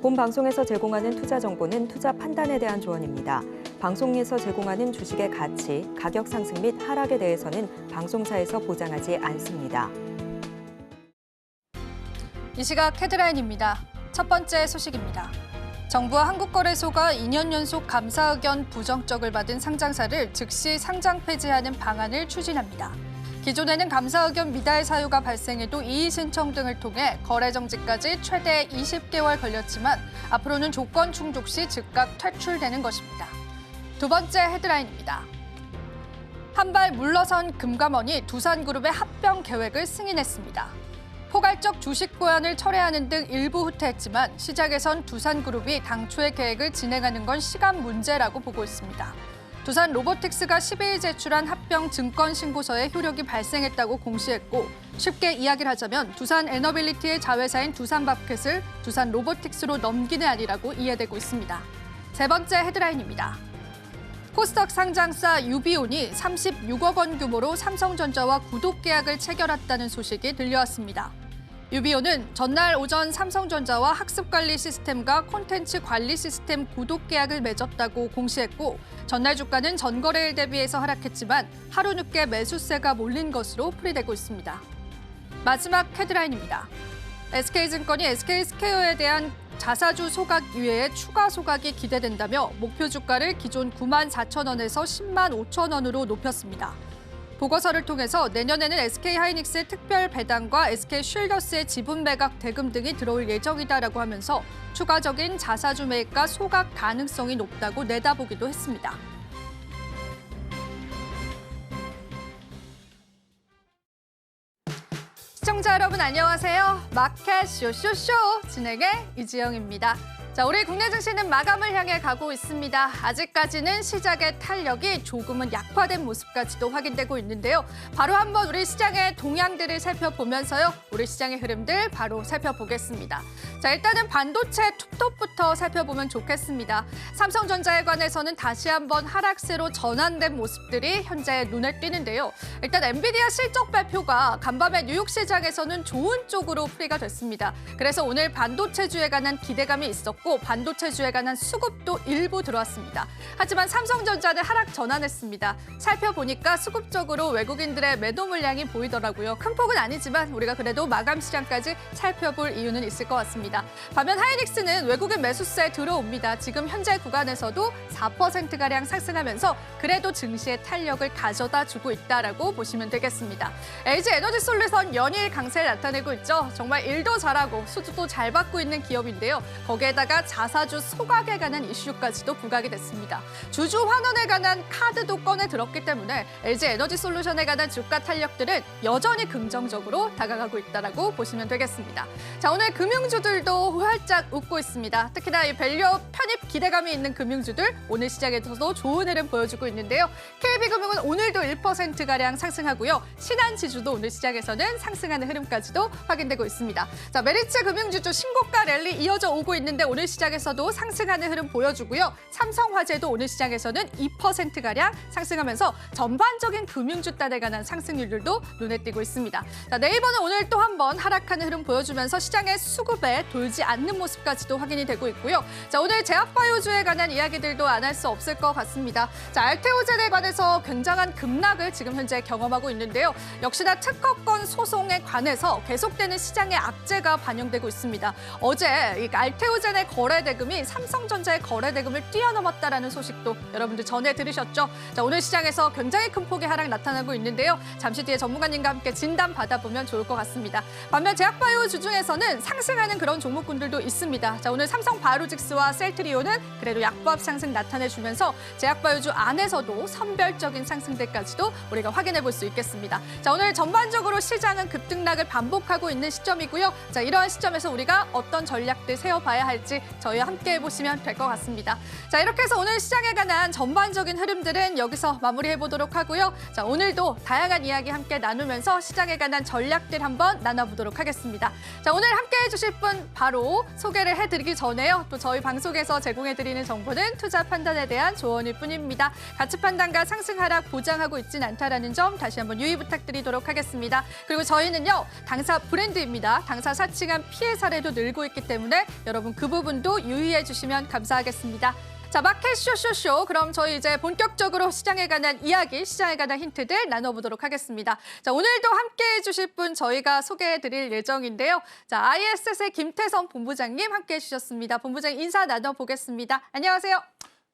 본 방송에서 제공하는 투자 정보는 투자 판단에 대한 조언입니다. 방송에서 제공하는 주식의 가치, 가격 상승 및 하락에 대해서는 방송사에서 보장하지 않습니다. 이 시각 헤드라인입니다. 첫 번째 소식입니다. 정부와 한국거래소가 2년 연속 감사 의견 부정적을 받은 상장사를 즉시 상장 폐지하는 방안을 추진합니다. 기존에는 감사 의견 미달 사유가 발생해도 이의 신청 등을 통해 거래 정지까지 최대 20개월 걸렸지만 앞으로는 조건 충족 시 즉각 퇴출되는 것입니다. 두 번째 헤드라인입니다. 한 발 물러선 금감원이 두산그룹의 합병 계획을 승인했습니다. 포괄적 주식 보완을 철회하는 등 일부 후퇴했지만 시장에선 두산그룹이 당초의 계획을 진행하는 건 시간 문제라고 보고 있습니다. 두산 로보틱스가 12일 제출한 합병 증권 신고서에 효력이 발생했다고 공시했고 쉽게 이야기를 하자면 두산 에너빌리티의 자회사인 두산밥켓을 두산 로보틱스로 넘기는 아니라고 이해되고 있습니다. 세 번째 헤드라인입니다. 코스닥 상장사 유비온이 36억 원 규모로 삼성전자와 구독 계약을 체결했다는 소식이 들려왔습니다. 유비온은 전날 오전 삼성전자와 학습관리 시스템과 콘텐츠 관리 시스템 구독 계약을 맺었다고 공시했고 전날 주가는 전거래일 대비해서 하락했지만 하루 늦게 매수세가 몰린 것으로 풀이되고 있습니다. 마지막 헤드라인입니다. SK증권이 SK스퀘어에 대한 자사주 소각 이외에 추가 소각이 기대된다며 목표 주가를 기존 94,000원에서 105,000원으로 높였습니다. 보고서를 통해서 내년에는 SK하이닉스의 특별 배당과 SK쉴더스의 지분 매각 대금 등이 들어올 예정이다라고 하면서 추가적인 자사주 매입과 소각 가능성이 높다고 내다보기도 했습니다. 시청자 여러분 안녕하세요. 마켓 쇼쇼쇼 진행의 이지영입니다. 자, 우리 국내 증시는 마감을 향해 가고 있습니다. 아직까지는 시장의 탄력이 조금은 약화된 모습까지도 확인되고 있는데요. 바로 한번 우리 시장의 동향들을 살펴보면서요. 우리 시장의 흐름들 바로 살펴보겠습니다. 자, 일단은 반도체 툭톱부터 살펴보면 좋겠습니다. 삼성전자에 관해서는 다시 한번 하락세로 전환된 모습들이 현재 눈에 띄는데요. 일단 엔비디아 실적 발표가 간밤에 뉴욕 시장에서는 좋은 쪽으로 풀이가 됐습니다. 그래서 오늘 반도체주에 관한 기대감이 있었고 반도체주에 관한 수급도 일부 들어왔습니다. 하지만 삼성전자는 하락 전환했습니다. 살펴보니까 수급적으로 외국인들의 매도 물량이 보이더라고요. 큰 폭은 아니지만 우리가 그래도 마감 시장까지 살펴볼 이유는 있을 것 같습니다. 반면 하이닉스는 외국인 매수세에 들어옵니다. 지금 현재 구간에서도 4%가량 상승하면서 그래도 증시의 탄력을 가져다 주고 있다라고 보시면 되겠습니다. LG에너지솔루션 연일 강세를 나타내고 있죠. 정말 일도 잘하고 수주도 잘 받고 있는 기업인데요. 거기에다가 자사주 소각에 관한 이슈까지도 부각이 됐습니다. 주주 환원에 관한 카드도 꺼내 들었기 때문에 LG에너지솔루션에 관한 주가 탄력들은 여전히 긍정적으로 다가가고 있다라고 보시면 되겠습니다. 자, 오늘 금융주들도 활짝 웃고 있습니다. 특히나 이 밸류업 편입 기대감이 있는 금융주들 오늘 시장에서도 좋은 흐름 보여주고 있는데요. KB금융은 오늘도 1%가량 상승하고요. 신한지주도 오늘 시장에서는 상승하는 흐름까지도 확인되고 있습니다. 자, 메리츠 금융주주 신고가 랠리 이어져 오고 있는데 오늘 시장에서도 상승하는 흐름 보여주고요. 삼성화재도 오늘 시장에서는 2%가량 상승하면서 전반적인 금융주단에 관한 상승률들도 눈에 띄고 있습니다. 자, 네이버는 오늘 또 한 번 하락하는 흐름 보여주면서 시장의 수급에 돌지 않는 모습까지도 확인이 되고 있고요. 자, 오늘 제약바이오주에 관한 이야기들도 안 할 수 없을 것 같습니다. 자, 알테오젠에 관해서 굉장한 급락을 지금 현재 경험하고 있는데요. 역시나 특허권 소송에 관해서 계속되는 시장의 악재가 반영되고 있습니다. 어제 이 알테오젠의 거래 대금이 삼성전자의 거래 대금을 뛰어넘었다라는 소식도 여러분들 전해 들으셨죠? 자, 오늘 시장에서 굉장히 큰 폭의 하락 나타나고 있는데요. 잠시 뒤에 전문가님과 함께 진단 받아보면 좋을 것 같습니다. 반면 제약바이오주 중에서는 상승하는 그런 종목군들도 있습니다. 자, 오늘 삼성바이오로직스와 셀트리온은 그래도 약보합 상승 나타내주면서 제약바이오주 안에서도 선별적인 상승대까지도 우리가 확인해 볼 수 있겠습니다. 자, 오늘 전반적으로 시장은 급등락을 반복하고 있는 시점이고요. 자, 이러한 시점에서 우리가 어떤 전략들 세워봐야 할지 저희와 함께 해보시면 될 것 같습니다. 자, 이렇게 해서 오늘 시장에 관한 전반적인 흐름들은 여기서 마무리해보도록 하고요. 자, 오늘도 다양한 이야기 함께 나누면서 시장에 관한 전략들 한번 나눠보도록 하겠습니다. 자, 오늘 함께 해주실 분 바로 소개를 해드리기 전에요. 또 저희 방송에서 제공해드리는 정보는 투자 판단에 대한 조언일 뿐입니다. 가치 판단과 상승 하락 보장하고 있진 않다라는 점 다시 한번 유의 부탁드리도록 하겠습니다. 그리고 저희는요, 당사 브랜드입니다. 당사 사칭한 피해 사례도 늘고 있기 때문에 여러분 그 부분 부분도 유의해 주시면 감사하겠습니다. 자, 마켓 쇼쇼쇼. 그럼 저희 이제 본격적으로 시장에 관한 이야기, 시장에 관한 힌트들 나눠보도록 하겠습니다. 자, 오늘도 함께해 주실 분 저희가 소개해 드릴 예정인데요. 자, ISS의 김태성 본부장님 함께해 주셨습니다. 본부장님 인사 나눠보겠습니다. 안녕하세요.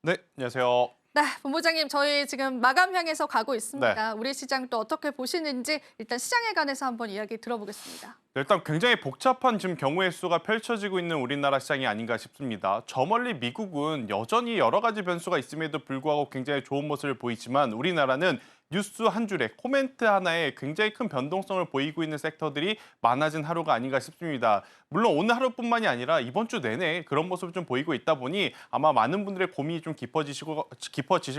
네, 안녕하세요. 네, 본부장님 저희 지금 마감 향해서 가고 있습니다. 네. 우리 시장 또 어떻게 보시는지 일단 시장에 관해서 한번 이야기 들어보겠습니다. 일단 굉장히 복잡한 지금 경우의 수가 펼쳐지고 있는 우리나라 시장이 아닌가 싶습니다. 저 멀리 미국은 여전히 여러 가지 변수가 있음에도 불구하고 굉장히 좋은 모습을 보이지만 우리나라는 뉴스 한 줄에 코멘트 하나에 굉장히 큰 변동성을 보이고 있는 섹터들이 많아진 하루가 아닌가 싶습니다. 물론 오늘 하루뿐만이 아니라 이번 주 내내 그런 모습을 좀 보이고 있다 보니 아마 많은 분들의 고민이 좀 깊어지실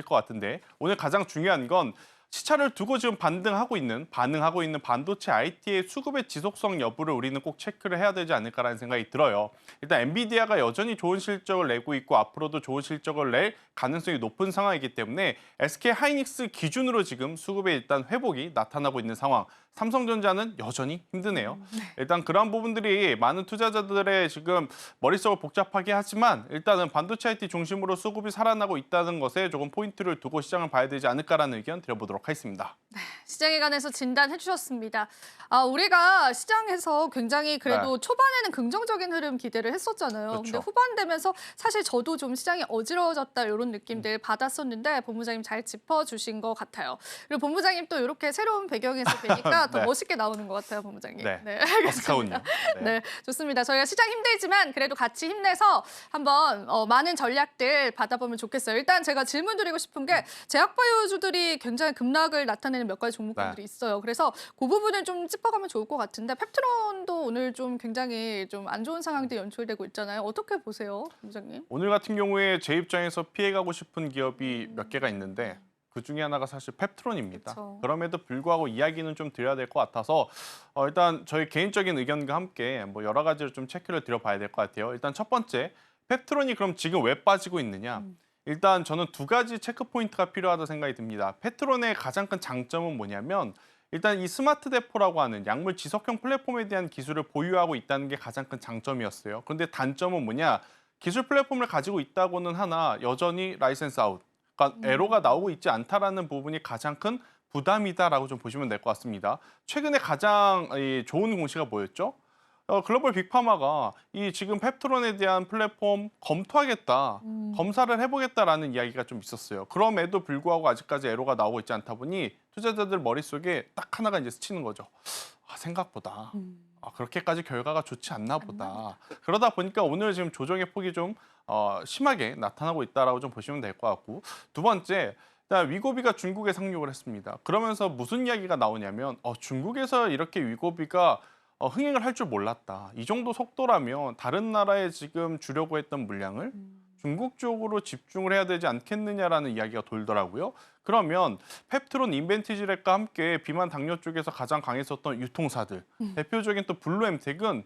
것 같은데 오늘 가장 중요한 건 시차를 두고 지금 반응하고 있는 반도체 IT의 수급의 지속성 여부를 우리는 꼭 체크를 해야 되지 않을까라는 생각이 들어요. 일단 엔비디아가 여전히 좋은 실적을 내고 있고 앞으로도 좋은 실적을 낼 가능성이 높은 상황이기 때문에 SK 하이닉스 기준으로 지금 수급에 일단 회복이 나타나고 있는 상황. 삼성전자는 여전히 힘드네요. 일단 그런 부분들이 많은 투자자들의 지금 머릿속을 복잡하게 하지만 일단은 반도체 IT 중심으로 수급이 살아나고 있다는 것에 조금 포인트를 두고 시장을 봐야 되지 않을까라는 의견 드려보도록 하겠습니다. 시장에 관해서 진단해 주셨습니다. 우리가 시장에서 굉장히 그래도 초반에는 긍정적인 흐름 기대를 했었잖아요. 그렇죠. 근데 후반 되면서 사실 저도 좀 시장이 어지러워졌다 이런 느낌들 받았었는데 본부장님 잘 짚어주신 것 같아요. 그리고 본부장님 또 이렇게 새로운 배경에서 뵈니까 더 네. 멋있게 나오는 것 같아요, 본부장님. 네. 알겠습니다. 어스카운요. 네, 좋습니다. 저희가 시장 힘들지만 그래도 같이 힘내서 한번 많은 전략들 받아보면 좋겠어요. 일단 제가 질문 드리고 싶은 게 제약바이오주들이 굉장히 급락을 나타내는 몇 가지 종목들이 있어요. 그래서 그 부분을 좀 짚어가면 좋을 것 같은데 펩트론도 오늘 좀 굉장히 좀 안 좋은 상황들이 연출되고 있잖아요. 어떻게 보세요, 본부장님? 오늘 같은 경우에 제 입장에서 피해가고 싶은 기업이 몇 개가 있는데 그 중에 하나가 사실 펩트론입니다. 그쵸. 그럼에도 불구하고 이야기는 좀 드려야 될 것 같아서 일단 저희 개인적인 의견과 함께 뭐 여러 가지를 좀 체크를 드려봐야 될 것 같아요. 일단 첫 번째, 펩트론이 그럼 지금 왜 빠지고 있느냐? 일단 저는 두 가지 체크 포인트가 필요하다 생각이 듭니다. 펩트론의 가장 큰 장점은 뭐냐면 일단 이 스마트 데포라고 하는 약물 지속형 플랫폼에 대한 기술을 보유하고 있다는 게 가장 큰 장점이었어요. 그런데 단점은 뭐냐? 기술 플랫폼을 가지고 있다고는 하나 여전히 라이센스 아웃, 그러니까 에러가 나오고 있지 않다라는 부분이 가장 큰 부담이다라고 좀 보시면 될 것 같습니다. 최근에 가장 좋은 공시가 뭐였죠? 글로벌 빅파마가 이 지금 펩트론에 대한 플랫폼 검토하겠다, 검사를 해보겠다라는 이야기가 좀 있었어요. 그럼에도 불구하고 아직까지 에러가 나오고 있지 않다 보니 투자자들 머릿속에 딱 하나가 이제 스치는 거죠. 생각보다 그렇게까지 결과가 좋지 않나 보다. 그러다 보니까 오늘 지금 조정의 폭이 좀 심하게 나타나고 있다라고 좀 보시면 될 것 같고 두 번째, 위고비가 중국에 상륙을 했습니다. 그러면서 무슨 이야기가 나오냐면 중국에서 이렇게 위고비가 흥행을 할 줄 몰랐다. 이 정도 속도라면 다른 나라에 지금 주려고 했던 물량을 중국 쪽으로 집중을 해야 되지 않겠느냐라는 이야기가 돌더라고요. 그러면 펩트론 인벤티지렉과 함께 비만 당뇨 쪽에서 가장 강했었던 유통사들, 대표적인 또 블루엠텍은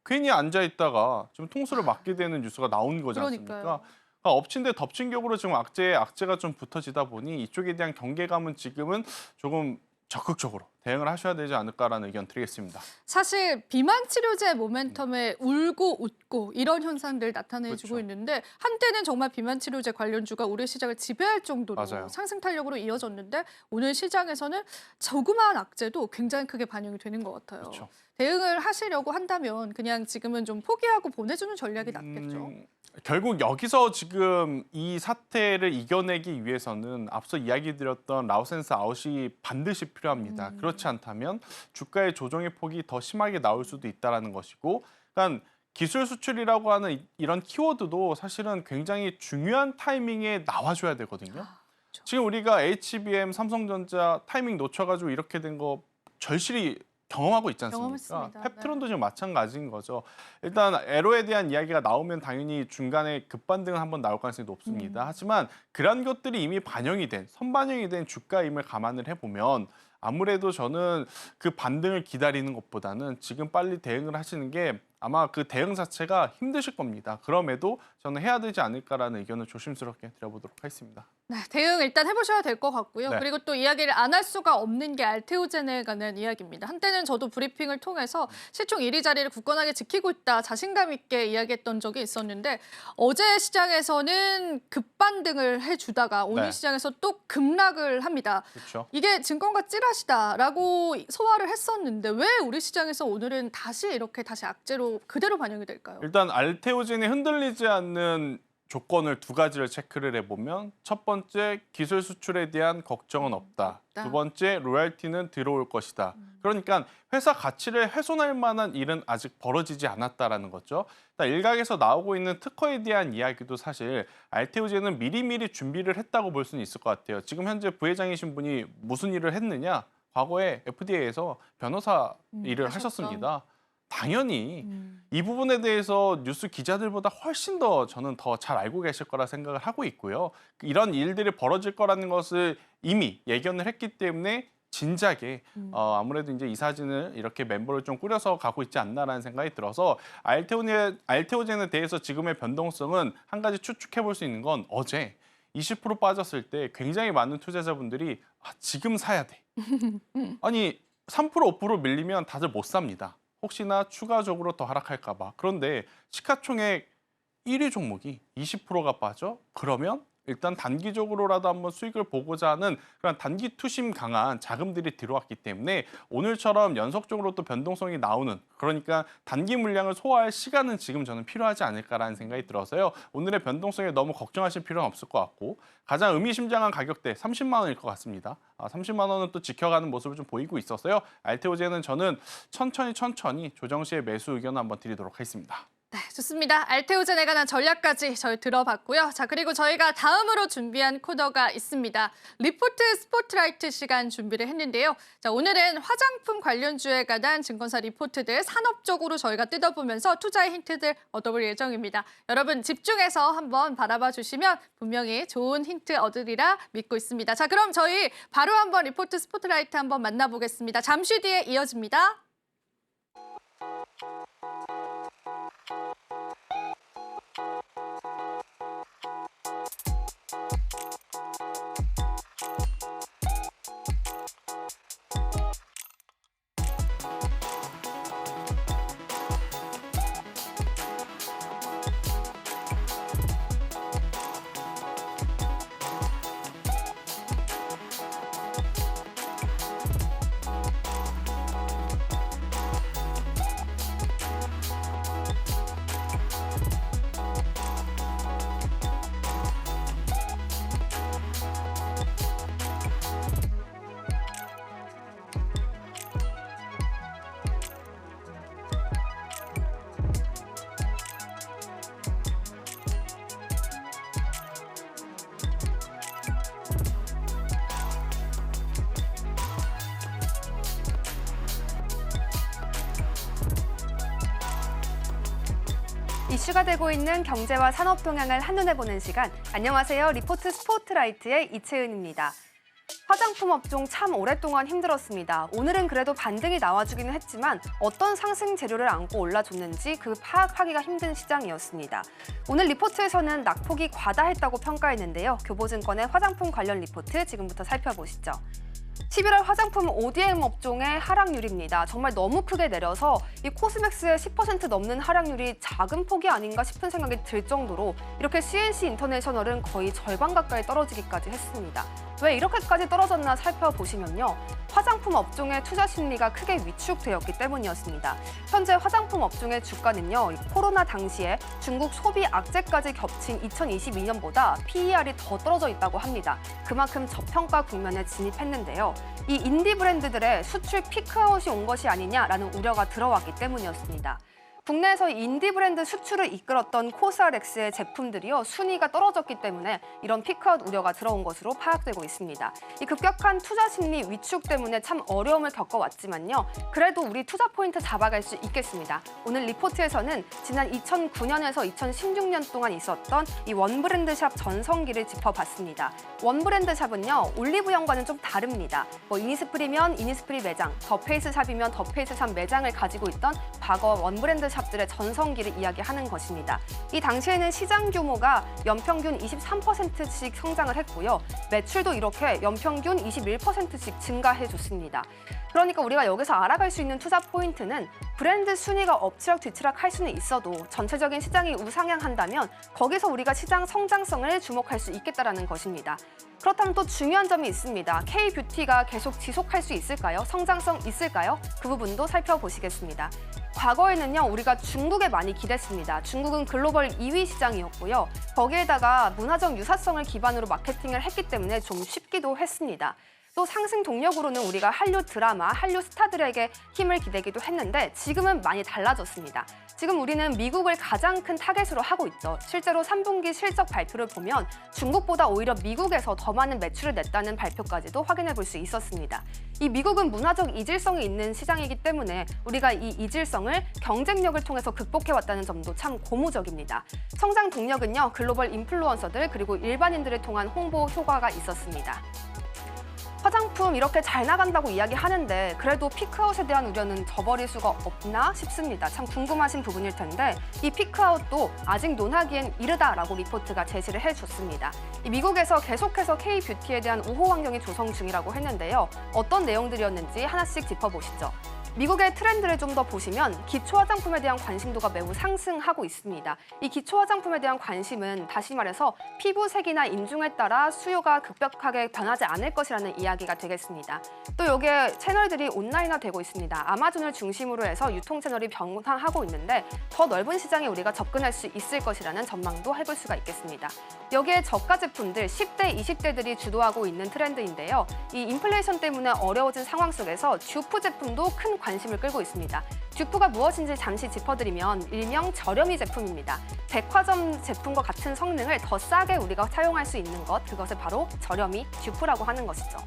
괜히 앉아있다가 좀 통수를 맞게 되는 뉴스가 나온 거지 않습니까? 그러니까요. 엎친 데 덮친 격으로 지금 악재가 좀 붙어지다 보니 이쪽에 대한 경계감은 지금은 조금 적극적으로 대응을 하셔야 되지 않을까라는 의견 드리겠습니다. 사실 비만 치료제 모멘텀에 울고 웃고 이런 현상들 나타내주고 그렇죠. 있는데 한때는 정말 비만 치료제 관련주가 우리 시장을 지배할 정도로 맞아요. 상승 탄력으로 이어졌는데 오늘 시장에서는 조그마한 악재도 굉장히 크게 반영이 되는 것 같아요. 그렇죠. 대응을 하시려고 한다면 그냥 지금은 좀 포기하고 보내주는 전략이 낫겠죠. 결국 여기서 지금 이 사태를 이겨내기 위해서는 앞서 이야기 드렸던 라우센스 아웃이 반드시 필요합니다. 그렇지 않다면 주가의 조정의 폭이 더 심하게 나올 수도 있다는 것이고, 그러니까 기술 수출이라고 하는 이런 키워드도 사실은 굉장히 중요한 타이밍에 나와줘야 되거든요. 그렇죠. 지금 우리가 HBM, 삼성전자 타이밍 놓쳐가지고 이렇게 된 거 절실히 경험하고 있지 않습니까? 경험했습니다. 펩트론도 지금 마찬가지인 거죠. 일단 에러에 대한 이야기가 나오면 당연히 중간에 급반등은 한번 나올 가능성이 높습니다. 하지만 그런 것들이 이미 선반영이 된 주가임을 감안을 해보면 아무래도 저는 그 반등을 기다리는 것보다는 지금 빨리 대응을 하시는 게 아마 그 대응 자체가 힘드실 겁니다. 그럼에도 저는 해야 되지 않을까라는 의견을 조심스럽게 드려보도록 하겠습니다. 네, 대응 일단 해보셔야 될 것 같고요. 네. 그리고 또 이야기를 안 할 수가 없는 게 알테오젠에 관한 이야기입니다. 한때는 저도 브리핑을 통해서 시총 1위 자리를 굳건하게 지키고 있다, 자신감 있게 이야기했던 적이 있었는데 어제 시장에서는 급반등을 해주다가 오늘 네. 시장에서 또 급락을 합니다. 그렇죠. 이게 증권가 찌라시다라고 소화를 했었는데 왜 우리 시장에서 오늘은 다시 악재로 그대로 반영이 될까요? 일단 알테오젠이 흔들리지 않는 조건을 두 가지를 체크를 해보면 첫 번째, 기술 수출에 대한 걱정은 없다. 없다. 두 번째, 로열티는 들어올 것이다. 그러니까 회사 가치를 훼손할 만한 일은 아직 벌어지지 않았다라는 거죠. 일각에서 나오고 있는 특허에 대한 이야기도 사실 알테오젠은 미리미리 준비를 했다고 볼 수는 있을 것 같아요. 지금 현재 부회장이신 분이 무슨 일을 했느냐? 과거에 FDA에서 변호사 일을 하셨죠. 하셨습니다. 당연히 이 부분에 대해서 뉴스 기자들보다 훨씬 더 저는 더 잘 알고 계실 거라 생각을 하고 있고요. 이런 일들이 벌어질 거라는 것을 이미 예견을 했기 때문에 진작에 아무래도 이제 이 사진을 이렇게 멤버를 좀 꾸려서 가고 있지 않나라는 생각이 들어서 알테오젠에 대해서 지금의 변동성은 한 가지 추측해 볼 수 있는 건 어제 20% 빠졌을 때 굉장히 많은 투자자분들이 지금 사야 돼. 아니 3% 5% 밀리면 다들 못 삽니다. 혹시나 추가적으로 더 하락할까 봐. 그런데 시가총액 1위 종목이 20%가 빠져? 그러면 일단 단기적으로라도 한번 수익을 보고자 하는 그런 단기 투심 강한 자금들이 들어왔기 때문에 오늘처럼 연속적으로 또 변동성이 나오는, 그러니까 단기 물량을 소화할 시간은 지금 저는 필요하지 않을까라는 생각이 들어서요. 오늘의 변동성에 너무 걱정하실 필요는 없을 것 같고 가장 의미심장한 가격대 30만 원일 것 같습니다. 30만 원은 또 지켜가는 모습을 좀 보이고 있어서요. 알테오젠은 저는 천천히 조정 시에 매수 의견을 한번 드리도록 하겠습니다. 네, 좋습니다. 알테오젠에 관한 전략까지 저희 들어봤고요. 자, 그리고 저희가 다음으로 준비한 코너가 있습니다. 리포트 스포트라이트 시간 준비를 했는데요. 자, 오늘은 화장품 관련주에 관한 증권사 리포트들 산업적으로 저희가 뜯어보면서 투자의 힌트들 얻어볼 예정입니다. 여러분 집중해서 한번 바라봐 주시면 분명히 좋은 힌트 얻으리라 믿고 있습니다. 자, 그럼 저희 바로 한번 리포트 스포트라이트 한번 만나보겠습니다. 잠시 뒤에 이어집니다. 이슈가 되고 있는 경제와 산업 동향을 한눈에 보는 시간. 안녕하세요. 리포트 스포트라이트의 이채은입니다. 화장품 업종 참 오랫동안 힘들었습니다. 오늘은 그래도 반등이 나와주기는 했지만 어떤 상승 재료를 안고 올라줬는지 그 파악하기가 힘든 시장이었습니다. 오늘 리포트에서는 낙폭이 과다했다고 평가했는데요. 교보증권의 화장품 관련 리포트 지금부터 살펴보시죠. 11월 화장품 ODM 업종의 하락률입니다. 정말 너무 크게 내려서 이 코스맥스의 10% 넘는 하락률이 작은 폭이 아닌가 싶은 생각이 들 정도로 이렇게 CNC 인터내셔널은 거의 절반 가까이 떨어지기까지 했습니다. 왜 이렇게까지 떨어졌나 살펴보시면요. 화장품 업종의 투자 심리가 크게 위축되었기 때문이었습니다. 현재 화장품 업종의 주가는요. 코로나 당시에 중국 소비 악재까지 겹친 2022년보다 PER이 더 떨어져 있다고 합니다. 그만큼 저평가 국면에 진입했는데요. 이 인디 브랜드들의 수출 피크아웃이 온 것이 아니냐라는 우려가 들어왔기 때문이었습니다. 국내에서 인디 브랜드 수출을 이끌었던 코스알엑스의 제품들이요 순위가 떨어졌기 때문에 이런 피크아웃 우려가 들어온 것으로 파악되고 있습니다. 이 급격한 투자 심리 위축 때문에 참 어려움을 겪어왔지만요. 그래도 우리 투자 포인트 잡아갈 수 있겠습니다. 오늘 리포트에서는 지난 2009년에서 2016년 동안 있었던 이 원브랜드샵 전성기를 짚어봤습니다. 원브랜드샵은요 올리브영과는 좀 다릅니다. 이니스프리면 이니스프리 매장, 더페이스샵이면 더페이스샵 매장을 가지고 있던 과거 원브랜드샵 탑들의 전성기를 이야기하는 것입니다. 이 당시에는 시장 규모가 연평균 23%씩 성장을 했고요. 매출도 이렇게 연평균 21%씩 증가해줬습니다. 그러니까 우리가 여기서 알아갈 수 있는 투자 포인트는 브랜드 순위가 엎치락뒤치락 할 수는 있어도 전체적인 시장이 우상향한다면 거기서 우리가 시장 성장성을 주목할 수 있겠다라는 것입니다. 그렇다면 또 중요한 점이 있습니다. K-뷰티가 계속 지속할 수 있을까요? 성장성 있을까요? 그 부분도 살펴보시겠습니다. 과거에는요, 우리가 중국에 많이 기댔습니다. 중국은 글로벌 2위 시장이었고요. 거기에다가 문화적 유사성을 기반으로 마케팅을 했기 때문에 좀 쉽기도 했습니다. 또 상승 동력으로는 우리가 한류 드라마, 한류 스타들에게 힘을 기대기도 했는데 지금은 많이 달라졌습니다. 지금 우리는 미국을 가장 큰 타겟으로 하고 있죠. 실제로 3분기 실적 발표를 보면 중국보다 오히려 미국에서 더 많은 매출을 냈다는 발표까지도 확인해 볼 수 있었습니다. 이 미국은 문화적 이질성이 있는 시장이기 때문에 우리가 이 이질성을 경쟁력을 통해서 극복해왔다는 점도 참 고무적입니다. 성장 동력은요, 글로벌 인플루언서들 그리고 일반인들을 통한 홍보 효과가 있었습니다. 화장품 이렇게 잘 나간다고 이야기하는데 그래도 피크아웃에 대한 우려는 저버릴 수가 없나 싶습니다. 참 궁금하신 부분일 텐데 이 피크아웃도 아직 논하기엔 이르다라고 리포트가 제시를 해줬습니다. 미국에서 계속해서 K-뷰티에 대한 우호 환경이 조성 중이라고 했는데요. 어떤 내용들이었는지 하나씩 짚어보시죠. 미국의 트렌드를 좀 더 보시면 기초 화장품에 대한 관심도가 매우 상승하고 있습니다. 이 기초 화장품에 대한 관심은 다시 말해서 피부색이나 인종에 따라 수요가 급격하게 변하지 않을 것이라는 이야기가 되겠습니다. 또 여기에 채널들이 온라인화되고 있습니다. 아마존을 중심으로 해서 유통 채널이 변화하고 있는데 더 넓은 시장에 우리가 접근할 수 있을 것이라는 전망도 해볼 수가 있겠습니다. 여기에 저가 제품들 10대, 20대들이 주도하고 있는 트렌드인데요. 이 인플레이션 때문에 어려워진 상황 속에서 듀프 제품도 큰 관심을 끌고 있습니다. 듀프가 무엇인지 잠시 짚어드리면 일명 저렴이 제품입니다. 백화점 제품과 같은 성능을 더 싸게 우리가 사용할 수 있는 것, 그것을 바로 저렴이 듀프라고 하는 것이죠.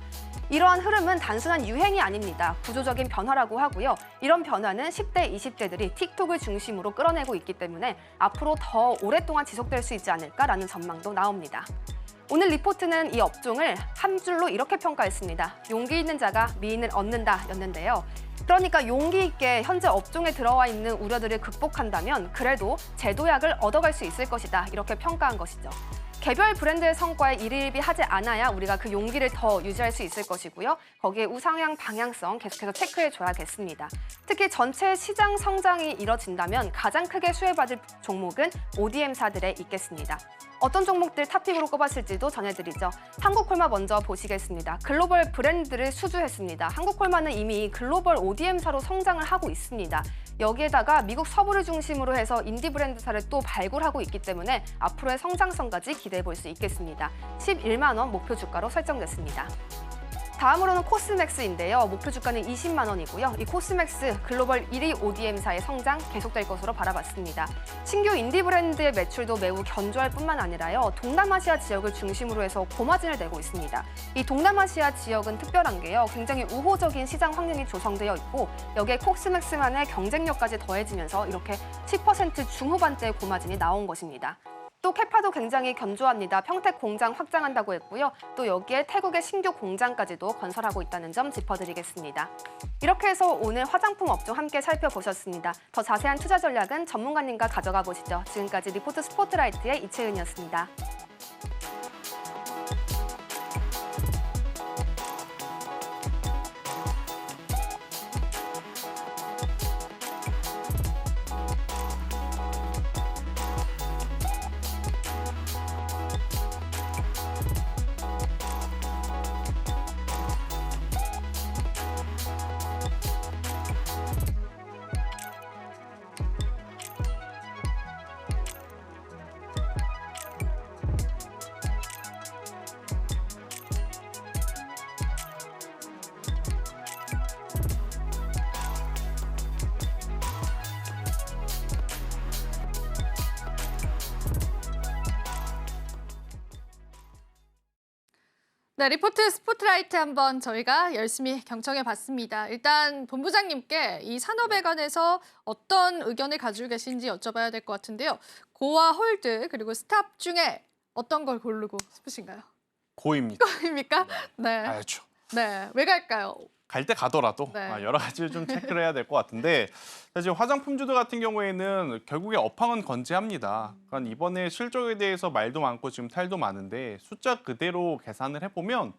이러한 흐름은 단순한 유행이 아닙니다. 구조적인 변화라고 하고요. 이런 변화는 10대, 20대들이 틱톡을 중심으로 끌어내고 있기 때문에 앞으로 더 오랫동안 지속될 수 있지 않을까라는 전망도 나옵니다. 오늘 리포트는 이 업종을 한 줄로 이렇게 평가했습니다. 용기 있는 자가 미인을 얻는다 였는데요. 그러니까 용기 있게 현재 업종에 들어와 있는 우려들을 극복한다면 그래도 제도약을 얻어갈 수 있을 것이다 이렇게 평가한 것이죠. 개별 브랜드의 성과에 일희일비하지 않아야 우리가 그 용기를 더 유지할 수 있을 것이고요. 거기에 우상향 방향성 계속해서 체크해줘야겠습니다. 특히 전체 시장 성장이 이뤄진다면 가장 크게 수혜받을 종목은 ODM사들에 있겠습니다. 어떤 종목들 탑픽으로 꼽았을지도 전해드리죠. 한국콜마 먼저 보시겠습니다. 글로벌 브랜드를 수주했습니다. 한국콜마는 이미 글로벌 ODM사로 성장을 하고 있습니다. 여기에다가 미국 서부를 중심으로 해서 인디 브랜드사를 또 발굴하고 있기 때문에 앞으로의 성장성까지 기대해 볼 수 있겠습니다. 11만 원 목표 주가로 설정됐습니다. 다음으로는 코스맥스인데요. 목표 주가는 20만 원이고요. 이 코스맥스 글로벌 1위 ODM사의 성장 계속될 것으로 바라봤습니다. 신규 인디 브랜드의 매출도 매우 견조할 뿐만 아니라요. 동남아시아 지역을 중심으로 해서 고마진을 내고 있습니다. 이 동남아시아 지역은 특별한 게요. 굉장히 우호적인 시장 환경이 조성되어 있고 여기에 코스맥스만의 경쟁력까지 더해지면서 이렇게 10% 중후반대의 고마진이 나온 것입니다. 또 캐파도 굉장히 견조합니다. 평택 공장 확장한다고 했고요. 또 여기에 태국의 신규 공장까지도 건설하고 있다는 점 짚어드리겠습니다. 이렇게 해서 오늘 화장품 업종 함께 살펴보셨습니다. 더 자세한 투자 전략은 전문가님과 가져가 보시죠. 지금까지 리포트 스포트라이트의 이채은이었습니다. 네, 리포트 스포트라이트 한번 저희가 열심히 경청해 봤습니다. 일단 본부장님께 이 산업에 관해서 어떤 의견을 가지고 계신지 여쭤봐야 될 것 같은데요. 고와 홀드 그리고 스탑 중에 어떤 걸 고르고 싶으신가요? 고입니다. 입니까? 네. 알죠. 네, 왜 갈까요? 갈 때 가더라도 네. 여러 가지를 좀 체크를 해야 될 것 같은데 사실 화장품주들 같은 경우에는 결국에 업황은 건재합니다. 그러니까 이번에 실적에 대해서 말도 많고 지금 탈도 많은데 숫자 그대로 계산을 해보면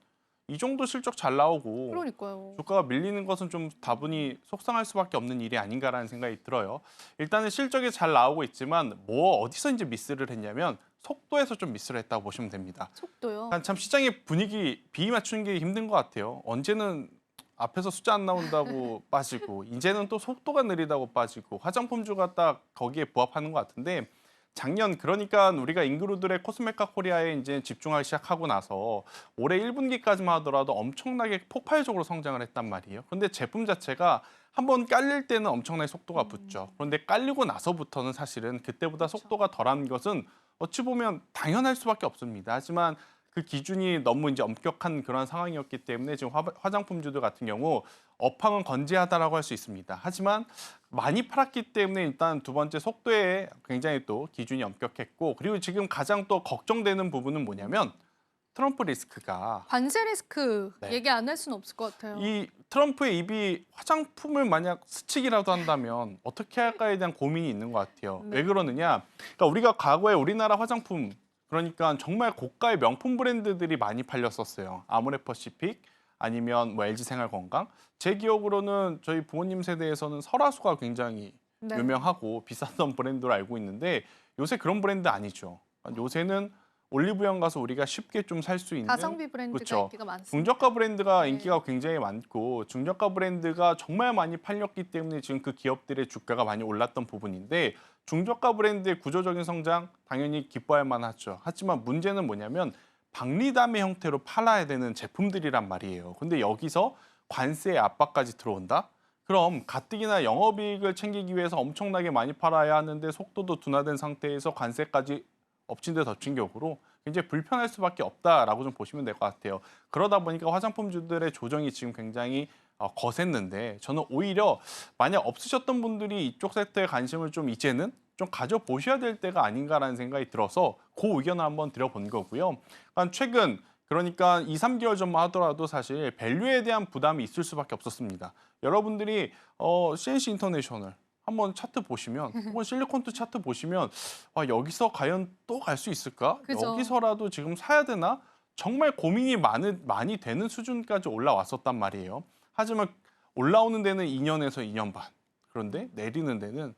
이 정도 실적 잘 나오고 그러니까요. 주가가 밀리는 것은 좀 다분히 속상할 수밖에 없는 일이 아닌가라는 생각이 들어요. 일단은 실적이 잘 나오고 있지만 어디서 이제 미스를 했냐면 속도에서 좀 미스를 했다고 보시면 됩니다. 속도요. 참 시장의 분위기 비위 맞추는 게 힘든 것 같아요. 언제는 앞에서 숫자 안 나온다고 빠지고 이제는 또 속도가 느리다고 빠지고 화장품주가 딱 거기에 부합하는 것 같은데 작년 그러니까 우리가 인그루들의 코스메카 코리아에 이제 집중하기 시작하고 나서 올해 1분기까지만 하더라도 엄청나게 폭발적으로 성장을 했단 말이에요. 그런데 제품 자체가 한번 깔릴 때는 엄청나게 속도가 붙죠. 그런데 깔리고 나서부터는 사실은 그때보다 속도가 덜한 것은 어찌 보면 당연할 수밖에 없습니다. 하지만 그 기준이 너무 이제 엄격한 그런 상황이었기 때문에 지금 화장품주들 같은 경우 업황은 건재하다라고 할 수 있습니다. 하지만 많이 팔았기 때문에 일단 두 번째 속도에 굉장히 또 기준이 엄격했고 그리고 지금 가장 또 걱정되는 부분은 뭐냐면 트럼프 리스크가 관세 리스크 네. 얘기 안 할 수는 없을 것 같아요. 이 트럼프의 입이 화장품을 만약 스치기라도 한다면 어떻게 할까에 대한 고민이 있는 것 같아요. 네. 왜 그러느냐? 그러니까 우리가 과거에 우리나라 화장품 그러니까 정말 고가의 명품 브랜드들이 많이 팔렸었어요. 아모레퍼시픽 아니면 뭐 LG생활건강. 제 기억으로는 저희 부모님 세대에서는 설화수가 굉장히 네. 유명하고 비쌌던 브랜드로 알고 있는데 요새 그런 브랜드 아니죠. 요새는 올리브영 가서 우리가 쉽게 좀 살 수 있는 가성비 브랜드가 그쵸. 인기가 많습니다. 중저가 브랜드가 네. 인기가 굉장히 많고 중저가 브랜드가 정말 많이 팔렸기 때문에 지금 그 기업들의 주가가 많이 올랐던 부분인데 중저가 브랜드의 구조적인 성장 당연히 기뻐할 만하죠. 하지만 문제는 뭐냐면 박리담의 형태로 팔아야 되는 제품들이란 말이에요. 근데 여기서 관세의 압박까지 들어온다? 그럼 가뜩이나 영업이익을 챙기기 위해서 엄청나게 많이 팔아야 하는데 속도도 둔화된 상태에서 관세까지 엎친 데 덮친 격으로 굉장히 불편할 수밖에 없다라고 좀 보시면 될 것 같아요. 그러다 보니까 화장품주들의 조정이 지금 굉장히 거셌는데 저는 오히려 만약 없으셨던 분들이 이쪽 섹터에 관심을 좀 이제는 좀 가져보셔야 될 때가 아닌가라는 생각이 들어서 그 의견을 한번 드려본 거고요. 최근 그러니까 2, 3개월 전만 하더라도 사실 밸류에 대한 부담이 있을 수밖에 없었습니다. 여러분들이 CNC 인터내셔널 한번 차트 보시면 혹은 실리콘투 차트 보시면 여기서 과연 또 갈 수 있을까? 그죠. 여기서라도 지금 사야 되나? 정말 고민이 많이 되는 수준까지 올라왔었단 말이에요. 하지만 올라오는 데는 2년에서 2년 반. 그런데 내리는 데는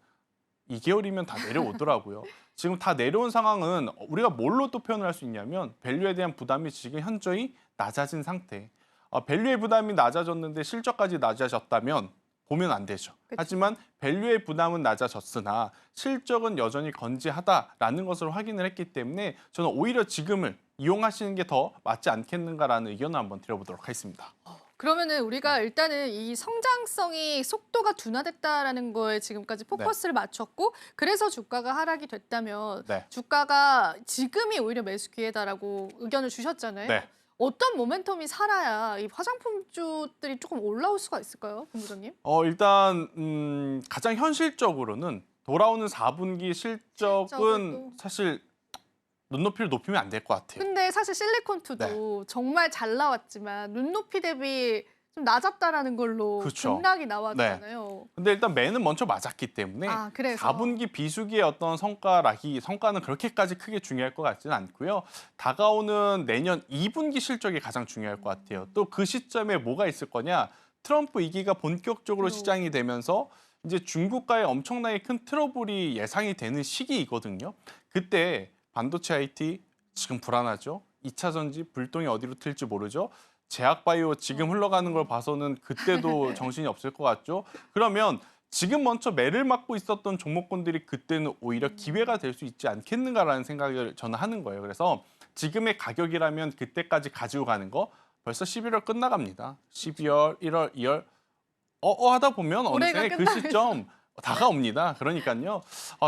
2개월이면 다 내려오더라고요. 지금 다 내려온 상황은 우리가 뭘로 또 표현을 할 수 있냐면 밸류에 대한 부담이 지금 현저히 낮아진 상태. 밸류의 부담이 낮아졌는데 실적까지 낮아졌다면 보면 안 되죠. 그쵸. 하지만 밸류의 부담은 낮아졌으나 실적은 여전히 건재하다라는 것을 확인을 했기 때문에 저는 오히려 지금을 이용하시는 게 더 맞지 않겠는가라는 의견을 한번 드려보도록 하겠습니다. 그러면은 우리가 일단은 이 성장성이 속도가 둔화됐다라는 거에 지금까지 포커스를 맞췄고 그래서 주가가 하락이 됐다면 네. 주가가 지금이 오히려 매수 기회다라고 의견을 주셨잖아요. 네. 어떤 모멘텀이 살아야 이 화장품주들이 조금 올라올 수가 있을까요, 본부장님? 일단 가장 현실적으로는 돌아오는 4분기 실적은 실적은 사실 눈높이를 높이면 안 될 것 같아요. 근데 사실 실리콘투도 정말 잘 나왔지만 눈높이 대비 좀 낮았다라는 걸로 그쵸. 등락이 나왔잖아요. 근데 일단 매는 먼저 맞았기 때문에 아, 그래서 4분기 비수기의 어떤 성과는 그렇게까지 크게 중요할 것 같지는 않고요. 다가오는 내년 2분기 실적이 가장 중요할 것 같아요. 또 그 시점에 뭐가 있을 거냐? 트럼프 위기가 본격적으로 시장이 되면서 이제 중국과의 엄청나게 큰 트러블이 예상이 되는 시기이거든요. 그때 반도체 IT 지금 불안하죠. 2차 전지 불똥이 어디로 튈지 모르죠. 제약바이오 지금 흘러가는 걸 봐서는 그때도 정신이 없을 것 같죠. 그러면 지금 먼저 매를 맞고 있었던 종목군들이 그때는 오히려 기회가 될 수 있지 않겠는가라는 생각을 저는 하는 거예요. 그래서 지금의 가격이라면 그때까지 가지고 가는 거 벌써 11월 끝나갑니다. 12월, 1월, 2월 하다 보면 올해가 어느새 그 시점 다가옵니다. 그러니까요.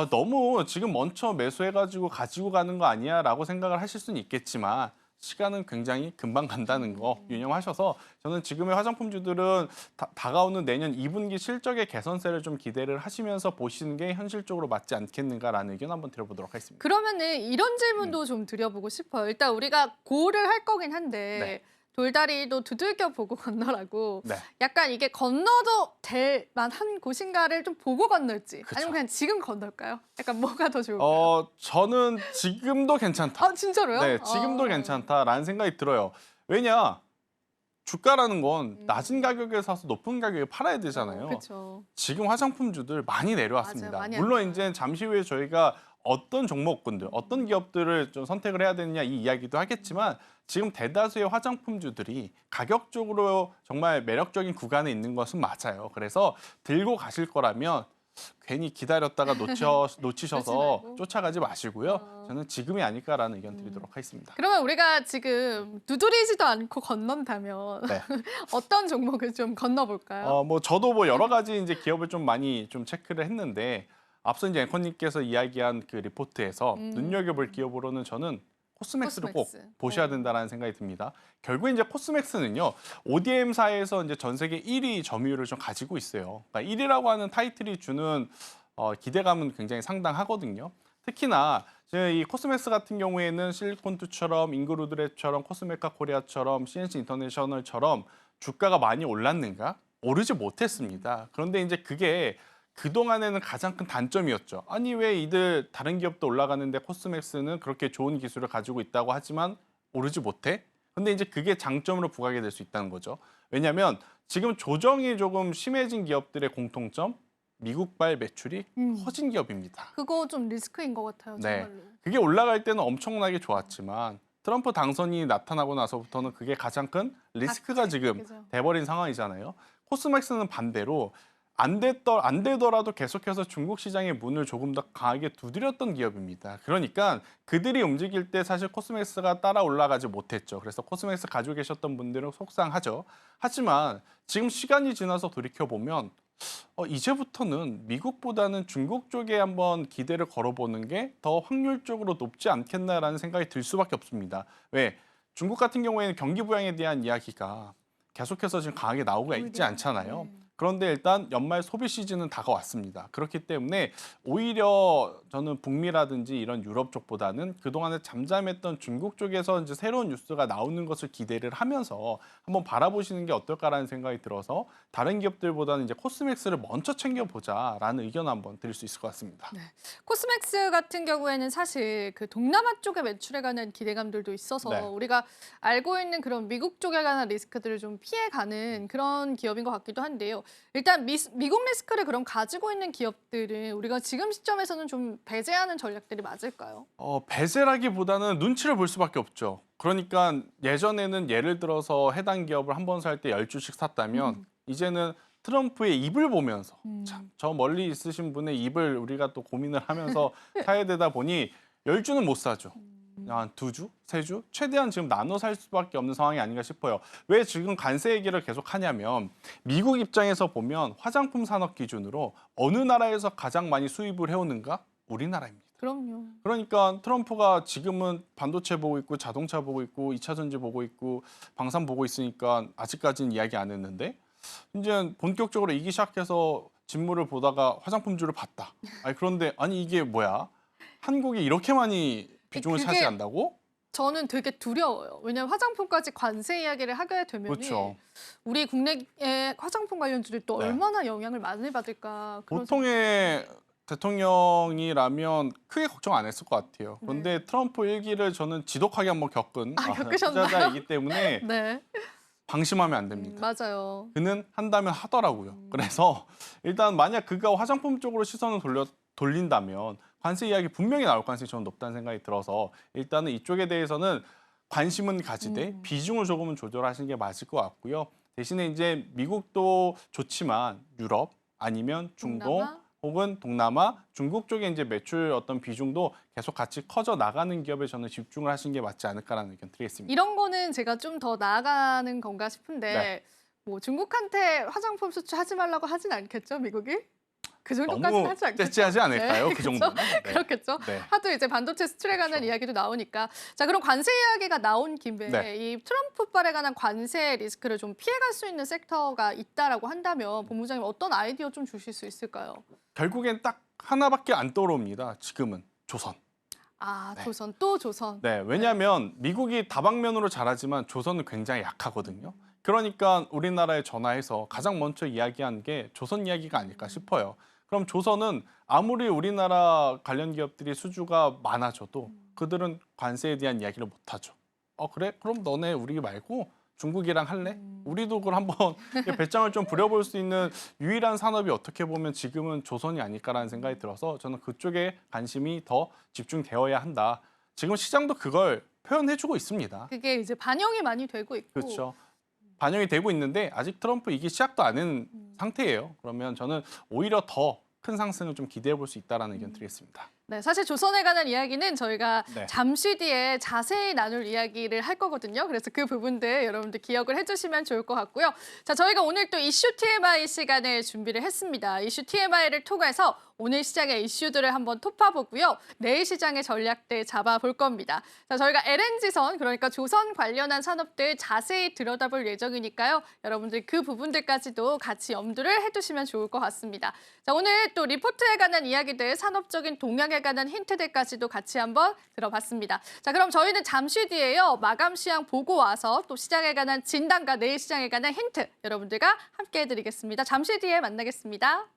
너무 지금 먼저 매수해가지고 가지고 가는 거 아니야라고 생각을 하실 수는 있겠지만 시간은 굉장히 금방 간다는 거 유념하셔서 저는 지금의 화장품주들은 다가오는 내년 2분기 실적의 개선세를 좀 기대를 하시면서 보시는 게 현실적으로 맞지 않겠는가라는 의견 한번 드려보도록 하겠습니다. 그러면은 이런 질문도 좀 드려보고 싶어요. 일단 우리가 고를 할 거긴 한데 네. 돌다리도 두들겨 보고 건너라고 네. 약간 이게 건너도 될 만한 곳인가를 좀 보고 건널지 그쵸. 아니면 그냥 지금 건널까요? 약간 뭐가 더 좋을까요? 저는 지금도 괜찮다. 아 진짜로요? 네, 지금도 괜찮다라는 생각이 들어요. 왜냐? 주가라는 건 낮은 가격에 사서 높은 가격에 팔아야 되잖아요. 그렇죠. 지금 화장품주들 많이 내려왔습니다. 맞아요, 많이 물론 안 이제 잠시 후에 저희가 어떤 종목군들, 어떤 기업들을 좀 선택을 해야 되느냐 이 이야기도 하겠지만 지금 대다수의 화장품주들이 가격적으로 정말 매력적인 구간에 있는 것은 맞아요. 그래서 들고 가실 거라면 괜히 기다렸다가 놓치셔서 말고. 쫓아가지 마시고요. 어. 저는 지금이 아닐까라는 의견 드리도록 하겠습니다. 그러면 우리가 지금 두드리지도 않고 건넌다면 네. 어떤 종목을 좀 건너볼까요? 저도 뭐 여러 가지 이제 기업을 좀 많이 좀 체크를 했는데 앞서 이제 앵커님께서 이야기한 그 리포트에서 눈여겨볼 기업으로는 저는 코스맥스를 꼭 코스맥스. 보셔야 된다라는 생각이 듭니다. 결국 이제 코스맥스는요, ODM사에서 이제 전 세계 1위 점유율을 좀 가지고 있어요. 그러니까 1위라고 하는 타이틀이 주는 기대감은 굉장히 상당하거든요. 특히나 이 코스맥스 같은 경우에는 실리콘투처럼 잉그루드랩처럼 코스메카 코리아처럼 CNC 인터내셔널처럼 주가가 많이 올랐는가? 오르지 못했습니다. 그런데 이제 그게 그동안에는 가장 큰 단점이었죠. 아니 왜 이들 다른 기업도 올라가는데 코스맥스는 그렇게 좋은 기술을 가지고 있다고 하지만 오르지 못해? 근데 이제 그게 장점으로 부각이 될 수 있다는 거죠. 왜냐하면 지금 조정이 조금 심해진 기업들의 공통점, 미국발 매출이 커진 기업입니다. 그거 좀 리스크인 것 같아요, 네. 정말로. 그게 올라갈 때는 엄청나게 좋았지만 트럼프 당선이 나타나고 나서부터는 그게 가장 큰 리스크가 지금 그죠. 돼버린 상황이잖아요. 코스맥스는 반대로 안 되더라도 계속해서 중국 시장의 문을 조금 더 강하게 두드렸던 기업입니다. 그러니까 그들이 움직일 때 사실 코스맥스가 따라 올라가지 못했죠. 그래서 코스맥스 가지고 계셨던 분들은 속상하죠. 하지만 지금 시간이 지나서 돌이켜보면 이제부터는 미국보다는 중국 쪽에 한번 기대를 걸어보는 게 더 확률적으로 높지 않겠나라는 생각이 들 수밖에 없습니다. 왜? 중국 같은 경우에는 경기 부양에 대한 이야기가 계속해서 지금 강하게 나오고 있지 않잖아요. 그런데 일단 연말 소비 시즌은 다가왔습니다. 그렇기 때문에 오히려 저는 북미라든지 이런 유럽 쪽보다는 그동안에 잠잠했던 중국 쪽에서 이제 새로운 뉴스가 나오는 것을 기대를 하면서 한번 바라보시는 게 어떨까라는 생각이 들어서 다른 기업들보다는 이제 코스맥스를 먼저 챙겨보자라는 의견 한번 드릴 수 있을 것 같습니다. 코스맥스 같은 경우에는 사실 그 동남아 쪽에 매출에 관한 기대감들도 있어서 네. 우리가 알고 있는 그런 미국 쪽에 관한 리스크들을 좀 피해가는 그런 기업인 것 같기도 한데요. 일단 미국 리스크를 그럼 가지고 있는 기업들은 우리가 지금 시점에서는 좀 배제하는 전략들이 맞을까요? 배제라기보다는 눈치를 볼 수밖에 없죠. 그러니까 예전에는 예를 들어서 해당 기업을 한 번 살 때 10주씩 샀다면 이제는 트럼프의 입을 보면서 참, 저 멀리 있으신 분의 입을 우리가 또 고민을 하면서 사야 되다 보니 10주는 못 사죠. 한 2주, 3주? 최대한 지금 나눠 살 수밖에 없는 상황이 아닌가 싶어요. 왜 지금 관세 얘기를 계속 하냐면 미국 입장에서 보면 화장품 산업 기준으로 어느 나라에서 가장 많이 수입을 해오는가? 우리나라입니다. 그럼요. 그러니까 트럼프가 지금은 반도체 보고 있고 자동차 보고 있고 2차 전지 보고 있고 방산 보고 있으니까 아직까지는 이야기 안 했는데 이제 본격적으로 이기 시작해서 진물을 보다가 화장품주를 봤다. 그런데 이게 뭐야? 한국이 이렇게 많이 비중을 그게 차지한다고? 저는 되게 두려워요. 왜냐하면 화장품까지 관세 이야기를 하게 되면 그렇죠. 우리 국내의 화장품 관련주들이 또 네. 얼마나 영향을 많이 받을까. 그런 보통의 대통령이라면 크게 걱정 안 했을 것 같아요. 네. 그런데 트럼프 일기를 저는 지독하게 한번 겪은 겪으셨나요? 투자자이기 때문에 네, 방심하면 안 됩니다. 맞아요. 그는 한다면 하더라고요. 그래서 일단 만약 그가 화장품 쪽으로 시선을 돌린다면 관세 이야기 분명히 나올 가능성이 저는 높다는 생각이 들어서 일단은 이쪽에 대해서는 관심은 가지되 비중을 조금은 조절하시는 게 맞을 것 같고요. 대신에 이제 미국도 좋지만 유럽 아니면 중동 동남아? 혹은 동남아, 중국 쪽에 이제 매출 어떤 비중도 계속 같이 커져 나가는 기업에 저는 집중을 하시는 게 맞지 않을까라는 의견 드리겠습니다. 이런 거는 제가 좀 더 나아가는 건가 싶은데 네. 뭐 중국한테 화장품 수출하지 말라고 하진 않겠죠, 미국이? 그 정도까지는 너무 하지 않겠죠? 째째하지 않을까요? 네, 그 정도는. 네. 그렇겠죠. 네. 하도 이제 반도체 수출에 관한 그렇죠. 이야기도 나오니까. 자, 그럼 관세 이야기가 나온 김에 네. 이 트럼프발에 관한 관세 리스크를 좀 피해갈 수 있는 섹터가 있다라고 한다면 본부장님 어떤 아이디어 좀 주실 수 있을까요? 결국엔 딱 하나밖에 안 떠오릅니다. 지금은 조선. 아, 네. 조선 또 조선. 네, 왜냐하면 미국이 다방면으로 잘하지만 조선은 굉장히 약하거든요. 그러니까 우리나라에 전화해서 가장 먼저 이야기한 게 조선 이야기가 아닐까 싶어요. 그럼 조선은 아무리 우리나라 관련 기업들이 수주가 많아져도 그들은 관세에 대한 이야기를 못하죠. 그래? 그럼 너네 우리 말고 중국이랑 할래? 우리도 그걸 한번 배짱을 좀 부려볼 수 있는 유일한 산업이 어떻게 보면 지금은 조선이 아닐까라는 생각이 들어서 저는 그쪽에 관심이 더 집중되어야 한다. 지금 시장도 그걸 표현해주고 있습니다. 그게 이제 반영이 많이 되고 있고. 그렇죠. 반영이 되고 있는데 아직 트럼프 이기 시작도 안 한 상태예요. 그러면 저는 오히려 더 큰 상승을 좀 기대해 볼 수 있다는 의견 드리겠습니다. 네, 사실 조선에 관한 이야기는 저희가 네. 잠시 뒤에 자세히 나눌 이야기를 할 거거든요. 그래서 그 부분들 여러분들 기억을 해주시면 좋을 것 같고요. 자, 저희가 오늘 또 이슈 TMI 시간을 준비를 했습니다. 이슈 TMI를 통해서 오늘 시장의 이슈들을 한번 톱파보고요. 내일 시장의 전략들 잡아볼 겁니다. 자, 저희가 LNG선, 그러니까 조선 관련한 산업들 자세히 들여다볼 예정이니까요. 여러분들 그 부분들까지도 같이 염두를 해두시면 좋을 것 같습니다. 자, 오늘 또 리포트에 관한 이야기들, 산업적인 동향에 관한 힌트들까지도 같이 한번 들어봤습니다. 자, 그럼 저희는 잠시 뒤에요. 마감 시황 보고 와서 또 시장에 관한 진단과 내일 시장에 관한 힌트 여러분들과 함께 해드리겠습니다. 잠시 뒤에 만나겠습니다.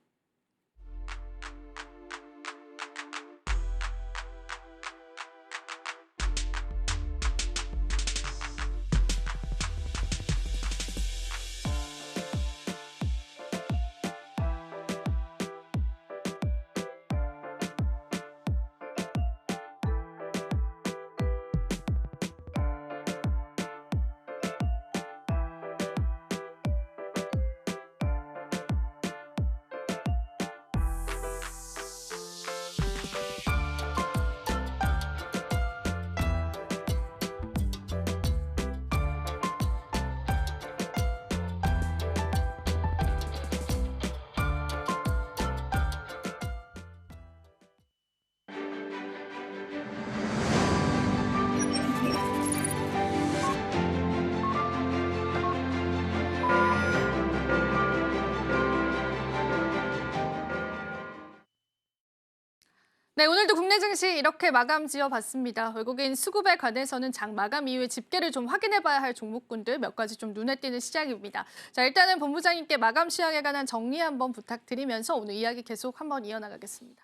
네, 오늘도 국내 증시 이렇게 마감 지어봤습니다. 외국인 수급에 관해서는 장 마감 이후에 집계를 좀 확인해봐야 할 종목군들 몇 가지 좀 눈에 띄는 시장입니다. 자, 일단은 본부장님께 마감 시황에 관한 정리 한번 부탁드리면서 오늘 이야기 계속 한번 이어나가겠습니다.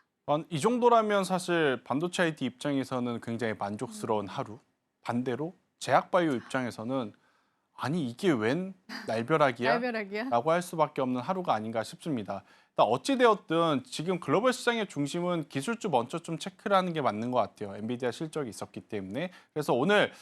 이 정도라면 사실 반도체 IT 입장에서는 굉장히 만족스러운 하루. 반대로 제약바이오 입장에서는 아니 이게 웬 날벼락이야? 날벼락이야? 라고 할 수밖에 없는 하루가 아닌가 싶습니다. 어찌되었든 지금 글로벌 시장의 중심은 기술주 먼저 좀 체크를 하는 게 맞는 것 같아요. 엔비디아 실적이 있었기 때문에. 그래서 오늘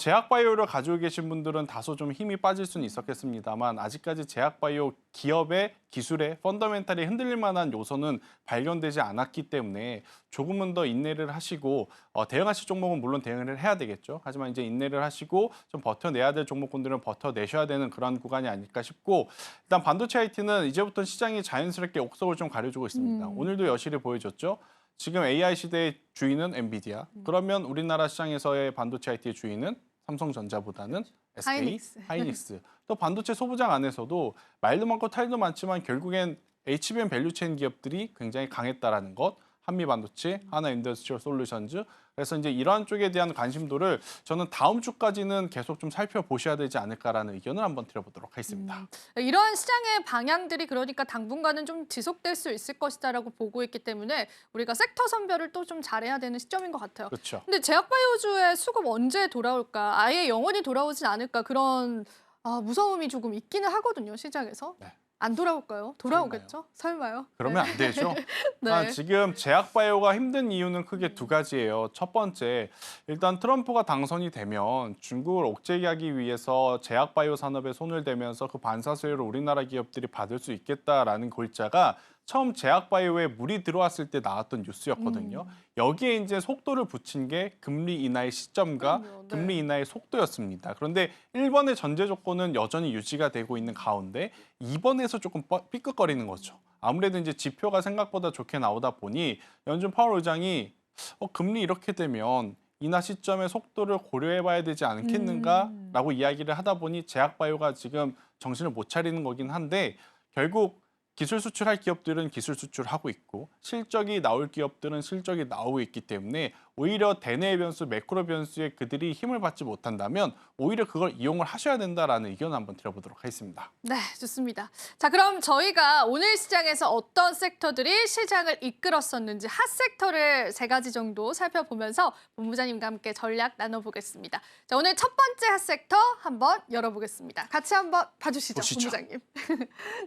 제약바이오를 가지고 계신 분들은 다소 좀 힘이 빠질 수는 있었겠습니다만 아직까지 제약바이오 기업의 기술에 펀더멘탈이 흔들릴 만한 요소는 발견되지 않았기 때문에 조금은 더 인내를 하시고 대응하실 종목은 물론 대응을 해야 되겠죠. 하지만 이제 인내를 하시고 좀 버텨내야 될 종목군들은 버텨내셔야 되는 그런 구간이 아닐까 싶고 일단 반도체 IT는 이제부터 시장이 자연스럽게 옥석을 좀 가려주고 있습니다. 오늘도 여실히 보여줬죠. 지금 AI 시대의 주인은 엔비디아. 그러면 우리나라 시장에서의 반도체 IT의 주인은 삼성전자보다는 SK, 하이닉스. 또 반도체 소부장 안에서도 말도 많고 탈도 많지만 결국엔 HBM 밸류체인 기업들이 굉장히 강했다라는 것. 한미반도체, 하나인더스트리얼 솔루션즈. 그래서 이제 이러한 쪽에 대한 관심도를 저는 다음 주까지는 계속 좀 살펴보셔야 되지 않을까라는 의견을 한번 드려보도록 하겠습니다. 이러한 시장의 방향들이 그러니까 당분간은 좀 지속될 수 있을 것이다라고 보고 있기 때문에 우리가 섹터 선별을 또 좀 잘해야 되는 시점인 것 같아요. 그렇죠. 근데 제약바이오주의 수급 언제 돌아올까? 아예 영원히 돌아오진 않을까? 그런 무서움이 조금 있기는 하거든요, 시장에서. 네. 안 돌아올까요? 돌아오겠죠? 설마요? 그러면 안 되죠. 네. 지금 제약바이오가 힘든 이유는 크게 두 가지예요. 첫 번째, 일단 트럼프가 당선이 되면 중국을 옥죄하기 위해서 제약바이오 산업에 손을 대면서 그 반사수혜를 우리나라 기업들이 받을 수 있겠다라는 골자가 처음 제약바이오에 물이 들어왔을 때 나왔던 뉴스였거든요. 여기에 이제 속도를 붙인 게 금리 인하의 시점과 그럼요, 네. 금리 인하의 속도였습니다. 그런데 1번의 전제 조건은 여전히 유지가 되고 있는 가운데 2번에서 조금 삐끗거리는 거죠. 아무래도 이제 지표가 생각보다 좋게 나오다 보니 연준 파월 의장이 금리 이렇게 되면 인하 시점의 속도를 고려해봐야 되지 않겠는가라고 이야기를 하다 보니 제약바이오가 지금 정신을 못 차리는 거긴 한데 결국 기술 수출할 기업들은 기술 수출하고 있고 실적이 나올 기업들은 실적이 나오고 있기 때문에 오히려 대내의 변수, 매크로 변수에 그들이 힘을 받지 못한다면 오히려 그걸 이용을 하셔야 된다라는 의견을 한번 드려보도록 하겠습니다. 네, 좋습니다. 자, 그럼 저희가 오늘 시장에서 어떤 섹터들이 시장을 이끌었었는지 핫 섹터를 3가지 정도 살펴보면서 본부장님과 함께 전략 나눠보겠습니다. 자, 오늘 첫 번째 핫 섹터 한번 열어보겠습니다. 같이 한번 봐주시죠, 보시죠. 본부장님.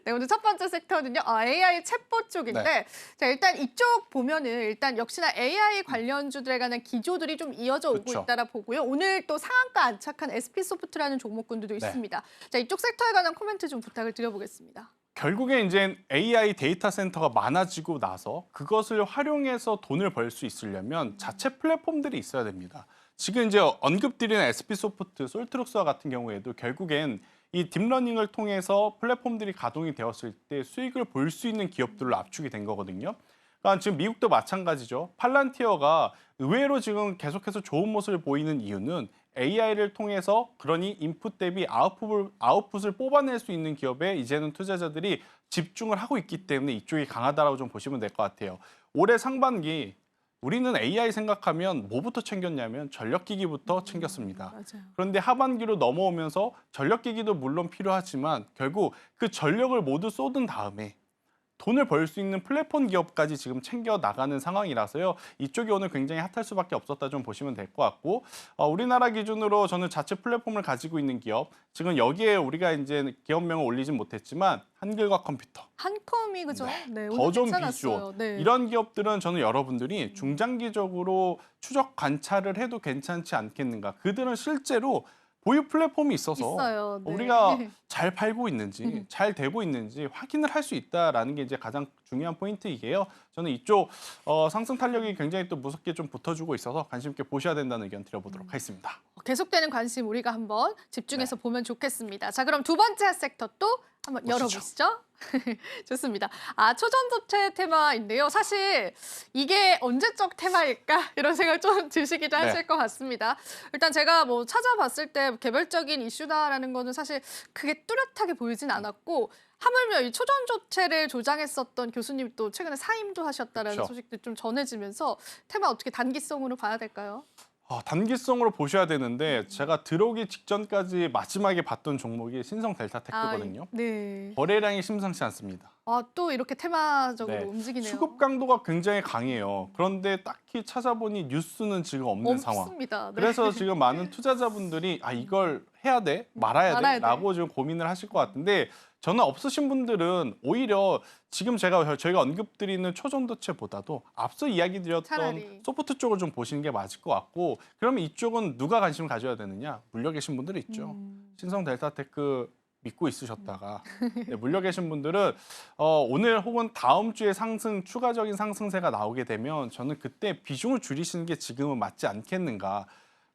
네, 오늘 첫 번째 섹터는요, AI 챗봇 쪽인데, 네. 자, 일단 이쪽 보면은 일단 역시나 AI 관련주들에 관한 기조들이 좀 이어져 오고 그렇죠. 있다라 보고요. 오늘 또 상한가 안착한 SP소프트라는 종목군들도 네. 있습니다. 자, 이쪽 섹터에 관한 코멘트 좀 부탁을 드려보겠습니다. 결국에 이제 AI 데이터 센터가 많아지고 나서 그것을 활용해서 돈을 벌 수 있으려면 자체 플랫폼들이 있어야 됩니다. 지금 이제 언급드린 SP소프트, 솔트룩스와 같은 경우에도 결국엔 이 딥러닝을 통해서 플랫폼들이 가동이 되었을 때 수익을 볼 수 있는 기업들로 압축이 된 거거든요. 그러니까 지금 미국도 마찬가지죠. 팔란티어가 의외로 지금 계속해서 좋은 모습을 보이는 이유는 AI를 통해서 그러니 인풋 대비 아웃풋을 뽑아낼 수 있는 기업에 이제는 투자자들이 집중을 하고 있기 때문에 이쪽이 강하다라고 좀 보시면 될 것 같아요. 올해 상반기 우리는 AI 생각하면 뭐부터 챙겼냐면 전력기기부터 챙겼습니다. 맞아요. 그런데 하반기로 넘어오면서 전력기기도 물론 필요하지만 결국 그 전력을 모두 쏟은 다음에 돈을 벌 수 있는 플랫폼 기업까지 지금 챙겨 나가는 상황이라서요. 이쪽이 오늘 굉장히 핫할 수밖에 없었다 좀 보시면 될 것 같고 우리나라 기준으로 저는 자체 플랫폼을 가지고 있는 기업 지금 여기에 우리가 이제 기업명을 올리진 못했지만 한글과 컴퓨터 한컴이 그죠? 네, 오늘 더 좀 괜찮았어요. 비주얼 네. 이런 기업들은 저는 여러분들이 중장기적으로 추적 관찰을 해도 괜찮지 않겠는가. 그들은 실제로 보유 플랫폼이 있어서 있어요. 네. 우리가 잘 팔고 있는지 잘 되고 있는지 확인을 할 수 있다라는 게 이제 가장 중요한 포인트이게요. 저는 이쪽 상승 탄력이 굉장히 또 무섭게 좀 붙어주고 있어서 관심 있게 보셔야 된다는 의견 드려보도록 하겠습니다. 계속되는 관심 우리가 한번 집중해서 보면 좋겠습니다. 자, 그럼 두 번째 섹터 또 한번 보시죠. 열어보시죠. 좋습니다. 초전도체 테마인데요. 사실 이게 언제적 테마일까? 이런 생각 좀 드시기도 네. 하실 것 같습니다. 일단 제가 뭐 찾아봤을 때 개별적인 이슈다라는 거는 사실 크게 뚜렷하게 보이진 않았고 하물며 이 초전도체를 조장했었던 교수님 또 최근에 사임도 하셨다라는 그렇죠. 소식도 좀 전해지면서 테마 어떻게 단기성으로 봐야 될까요? 단기성으로 보셔야 되는데 제가 들어오기 직전까지 마지막에 봤던 종목이 신성 델타 테크거든요. 네. 거래량이 심상치 않습니다. 또 이렇게 테마적으로 네. 움직이네요. 수급 강도가 굉장히 강해요. 그런데 딱히 찾아보니 뉴스는 지금 없는 상황. 없습니다. 네. 그래서 지금 많은 투자자분들이 이걸 해야 돼? 말아야 말아야 돼? 돼. 라고 지금 고민을 하실 것 같은데 저는 없으신 분들은 오히려 지금 저희가 언급드리는 초전도체보다도 앞서 이야기 드렸던 차라리. 소프트 쪽을 좀 보시는 게 맞을 것 같고 그러면 이쪽은 누가 관심을 가져야 되느냐? 물려 계신 분들이 있죠. 신성 델타테크 믿고 있으셨다가 물려 계신 분들은 오늘 혹은 다음 주에 추가적인 상승세가 나오게 되면 저는 그때 비중을 줄이시는 게 지금은 맞지 않겠는가.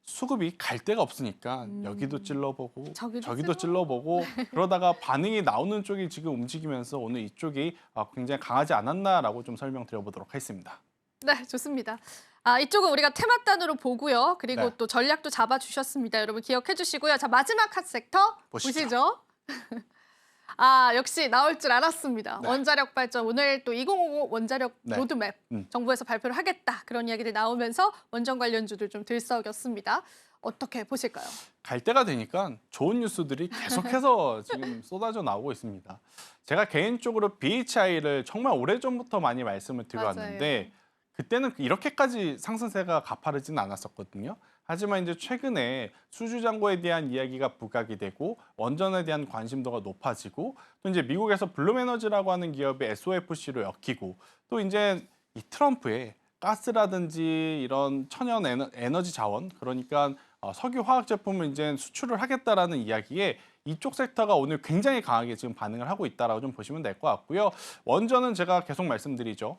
수급이 갈 데가 없으니까 여기도 찔러보고 저기도 찔러보고 그러다가 반응이 나오는 쪽이 지금 움직이면서 오늘 이쪽이 굉장히 강하지 않았나라고 좀 설명드려보도록 하겠습니다. 네, 좋습니다. 이쪽은 우리가 테마단으로 보고요. 그리고 네. 또 전략도 잡아주셨습니다. 여러분 기억해 주시고요. 자, 마지막 핫 섹터 보시죠. 역시 나올 줄 알았습니다. 네. 원자력 발전 오늘 또 2050 원자력 네. 로드맵 정부에서 발표를 하겠다. 그런 이야기들이 나오면서 원전 관련주들 좀 들썩였습니다. 어떻게 보실까요? 갈 때가 되니까 좋은 뉴스들이 계속해서 지금 쏟아져 나오고 있습니다. 제가 개인적으로 BHI를 정말 오래전부터 많이 말씀을 드려왔는데 그때는 이렇게까지 상승세가 가파르지는 않았었거든요. 하지만 이제 최근에 수주장고에 대한 이야기가 부각이 되고 원전에 대한 관심도가 높아지고 또 이제 미국에서 블룸에너지라고 하는 기업의 SOFC로 엮이고 또 이제 이 트럼프의 가스라든지 이런 천연 에너지 자원 그러니까 석유 화학 제품을 이제 수출을 하겠다라는 이야기에 이쪽 섹터가 오늘 굉장히 강하게 지금 반응을 하고 있다라고 좀 보시면 될 것 같고요. 원전은 제가 계속 말씀드리죠.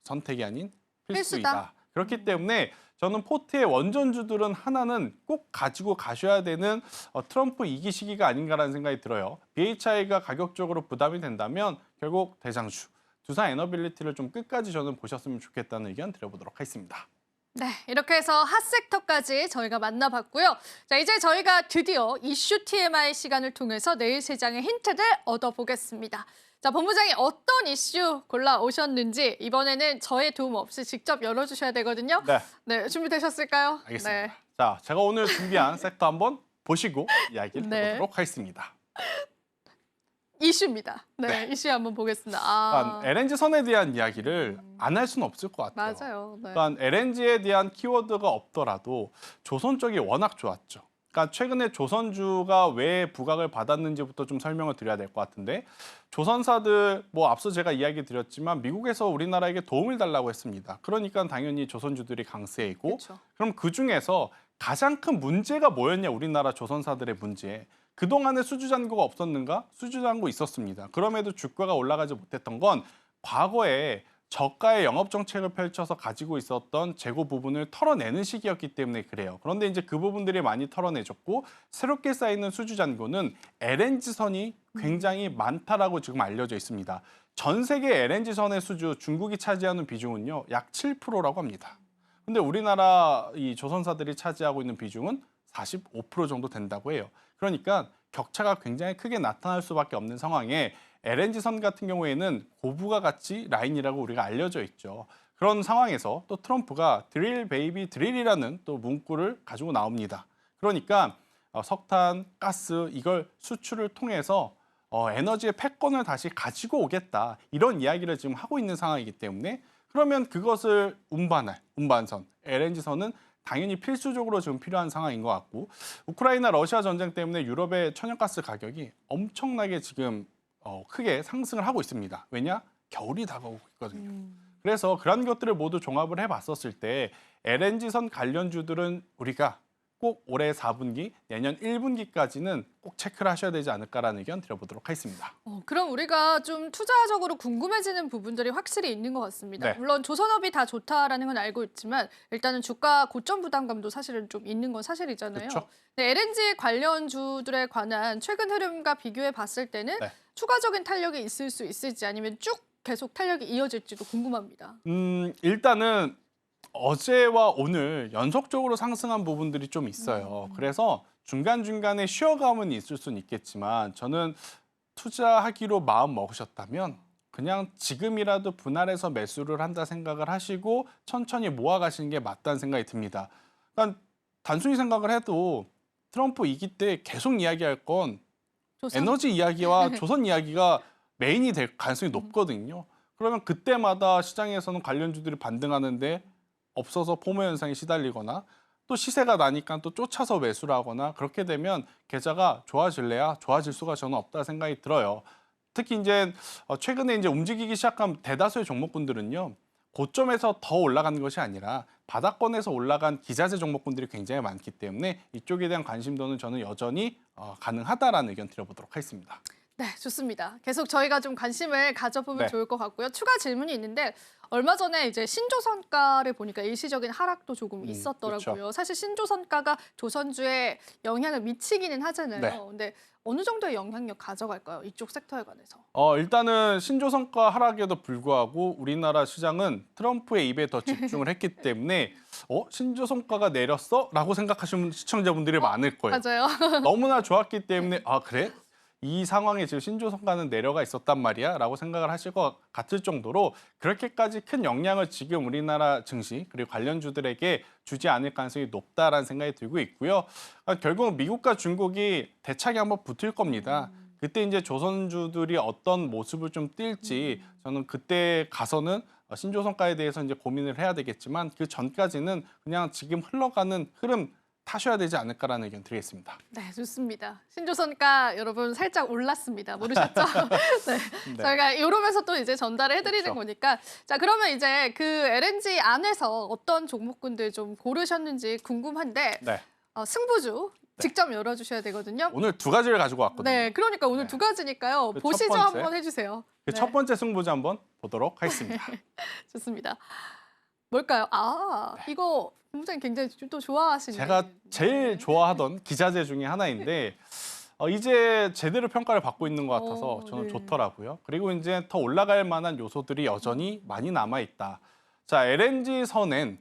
선택이 아닌 필수이다. 그렇기 때문에 저는 포트의 원전주들은 하나는 꼭 가지고 가셔야 되는 트럼프 2기 시기가 아닌가라는 생각이 들어요. BHI가 가격적으로 부담이 된다면 결국 대장주, 두산 에너빌리티를 좀 끝까지 저는 보셨으면 좋겠다는 의견 드려보도록 하겠습니다. 네, 이렇게 해서 핫섹터까지 저희가 만나봤고요. 자, 이제 저희가 드디어 이슈 TMI 시간을 통해서 내일 시장의 힌트들 얻어보겠습니다. 자, 본부장이 어떤 이슈 골라 오셨는지 이번에는 저의 도움 없이 직접 열어주셔야 되거든요. 네, 네, 준비되셨을까요? 알겠습니다. 네. 자, 제가 오늘 준비한 섹터 한번 보시고 이야기를 네. 해보도록 하겠습니다. 이슈입니다. 네, 네. 이슈 한번 보겠습니다. 일단 LNG 선에 대한 이야기를 안 할 수는 없을 것 같아요. 맞아요. 네. 그러니까 LNG에 대한 키워드가 없더라도 조선 쪽이 워낙 좋았죠. 그러니까 최근에 조선주가 왜 부각을 받았는지부터 좀 설명을 드려야 될 것 같은데, 조선사들 뭐 앞서 제가 이야기 드렸지만 미국에서 우리나라에게 도움을 달라고 했습니다. 그러니까 당연히 조선주들이 강세이고, 그렇죠. 그럼 그 중에서 가장 큰 문제가 뭐였냐, 우리나라 조선사들의 문제. 그동안에 수주잔고가 없었는가? 수주잔고 있었습니다. 그럼에도 주가가 올라가지 못했던 건 과거에 저가의 영업 정책을 펼쳐서 가지고 있었던 재고 부분을 털어내는 시기였기 때문에 그래요. 그런데 이제 그 부분들이 많이 털어내졌고, 새롭게 쌓이는 수주 잔고는 LNG선이 굉장히 많다라고 지금 알려져 있습니다. 전 세계 LNG선의 수주 중국이 차지하는 비중은요, 약 7%라고 합니다. 근데 우리나라 이 조선사들이 차지하고 있는 비중은 45% 정도 된다고 해요. 그러니까 격차가 굉장히 크게 나타날 수밖에 없는 상황에 LNG선 같은 경우에는 고부가 가치 라인이라고 우리가 알려져 있죠. 그런 상황에서 또 트럼프가 드릴 베이비 드릴이라는 또 문구를 가지고 나옵니다. 그러니까 석탄, 가스 이걸 수출을 통해서 에너지의 패권을 다시 가지고 오겠다, 이런 이야기를 지금 하고 있는 상황이기 때문에, 그러면 그것을 운반선, LNG선은 당연히 필수적으로 지금 필요한 상황인 것 같고, 우크라이나 러시아 전쟁 때문에 유럽의 천연가스 가격이 엄청나게 지금 크게 상승을 하고 있습니다. 왜냐? 겨울이 다가오고 있거든요. 그래서 그런 것들을 모두 종합을 해봤었을 때 LNG선 관련주들은 우리가 꼭 올해 4분기, 내년 1분기까지는 꼭 체크를 하셔야 되지 않을까라는 의견 드려보도록 하겠습니다. 그럼 우리가 좀 투자적으로 궁금해지는 부분들이 확실히 있는 것 같습니다. 네. 물론 조선업이 다 좋다라는 건 알고 있지만 일단은 주가 고점 부담감도 사실은 좀 있는 건 사실이잖아요. 그렇죠. 네, LNG 관련주들에 관한 최근 흐름과 비교해 봤을 때는 네. 추가적인 탄력이 있을 수 있을지, 아니면 쭉 계속 탄력이 이어질지도 궁금합니다. 일단은 어제와 오늘 연속적으로 상승한 부분들이 좀 있어요. 그래서 중간중간에 쉬어감은 있을 수는 있겠지만, 저는 투자하기로 마음 먹으셨다면 그냥 지금이라도 분할해서 매수를 한다 생각을 하시고 천천히 모아가시는 게 맞다는 생각이 듭니다. 그러니까 단순히 생각을 해도 트럼프 2기 때 계속 이야기할 건 조선? 에너지 이야기와 조선 이야기가 메인이 될 가능성이 높거든요. 그러면 그때마다 시장에서는 관련주들이 반등하는데 없어서 포모 현상에 시달리거나, 또 시세가 나니까 또 쫓아서 매수를 하거나, 그렇게 되면 계좌가 좋아질래야 좋아질 수가 저는 없다 생각이 들어요. 특히 이제 최근에 이제 움직이기 시작한 대다수의 종목군들은요, 고점에서 더 올라가는 것이 아니라 바닥권에서 올라간 기자재 종목군들이 굉장히 많기 때문에 이쪽에 대한 관심도는 저는 여전히 가능하다라는 의견 드려보도록 하겠습니다. 네, 좋습니다. 계속 저희가 좀 관심을 가져보면 네. 좋을 것 같고요. 추가 질문이 있는데, 얼마 전에 이제 신조선가를 보니까 일시적인 하락도 조금 있었더라고요. 그렇죠. 사실 신조선가가 조선주에 영향을 미치기는 하잖아요. 네. 근데 어느 정도의 영향력 가져갈까요? 이쪽 섹터에 관해서. 일단은 신조선가 하락에도 불구하고 우리나라 시장은 트럼프의 입에 더 집중을 했기 때문에 신조선가가 내렸어? 라고 생각하시는 시청자분들이 많을 거예요. 맞아요. 너무나 좋았기 때문에 그래? 이 상황에 지금 신조선가는 내려가 있었단 말이야? 라고 생각을 하실 것 같을 정도로 그렇게까지 큰 영향을 지금 우리나라 증시 그리고 관련주들에게 주지 않을 가능성이 높다라는 생각이 들고 있고요. 결국은 미국과 중국이 대차게 한번 붙을 겁니다. 그때 이제 조선주들이 어떤 모습을 좀 띨지 저는 그때 가서는 신조선가에 대해서 이제 고민을 해야 되겠지만, 그 전까지는 그냥 지금 흘러가는 흐름 타셔야 되지 않을까라는 의견 드리겠습니다. 네, 좋습니다. 신조선가 여러분 살짝 올랐습니다. 모르셨죠? 네. 네. 저희가 이러면서 또 이제 전달을 해드리는 그렇죠. 거니까. 자, 그러면 이제 그 LNG 안에서 어떤 종목군들 좀 고르셨는지 궁금한데, 네. 승부주 직접 열어주셔야 되거든요. 오늘 두 가지를 가지고 왔거든요. 네, 그러니까 오늘 네. 두 가지니까요. 그첫 보시죠 번째. 한번 해주세요. 그 네. 첫 번째 승부주 한번 보도록 하겠습니다. 좋습니다. 뭘까요? 이거 본부장님 굉장히 또 좋아하시네요. 제가 제일 좋아하던 기자재 중에 하나인데 이제 제대로 평가를 받고 있는 것 같아서 저는 네. 좋더라고요. 그리고 이제 더 올라갈 만한 요소들이 여전히 많이 남아 있다. 자, LNG 선엔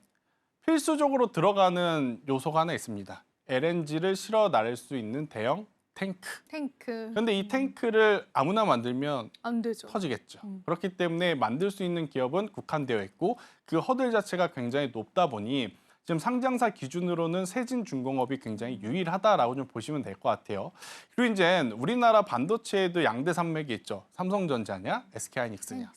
필수적으로 들어가는 요소가 하나 있습니다. LNG를 실어 나를 수 있는 대형 탱크. 근데 이 탱크를 아무나 만들면 안 되죠. 터지겠죠. 그렇기 때문에 만들 수 있는 기업은 국한되어 있고 그 허들 자체가 굉장히 높다 보니 지금 상장사 기준으로는 세진중공업이 굉장히 유일하다라고 좀 보시면 될 것 같아요. 그리고 이제 우리나라 반도체에도 양대 산맥이 있죠. 삼성전자냐, SK하이닉스냐.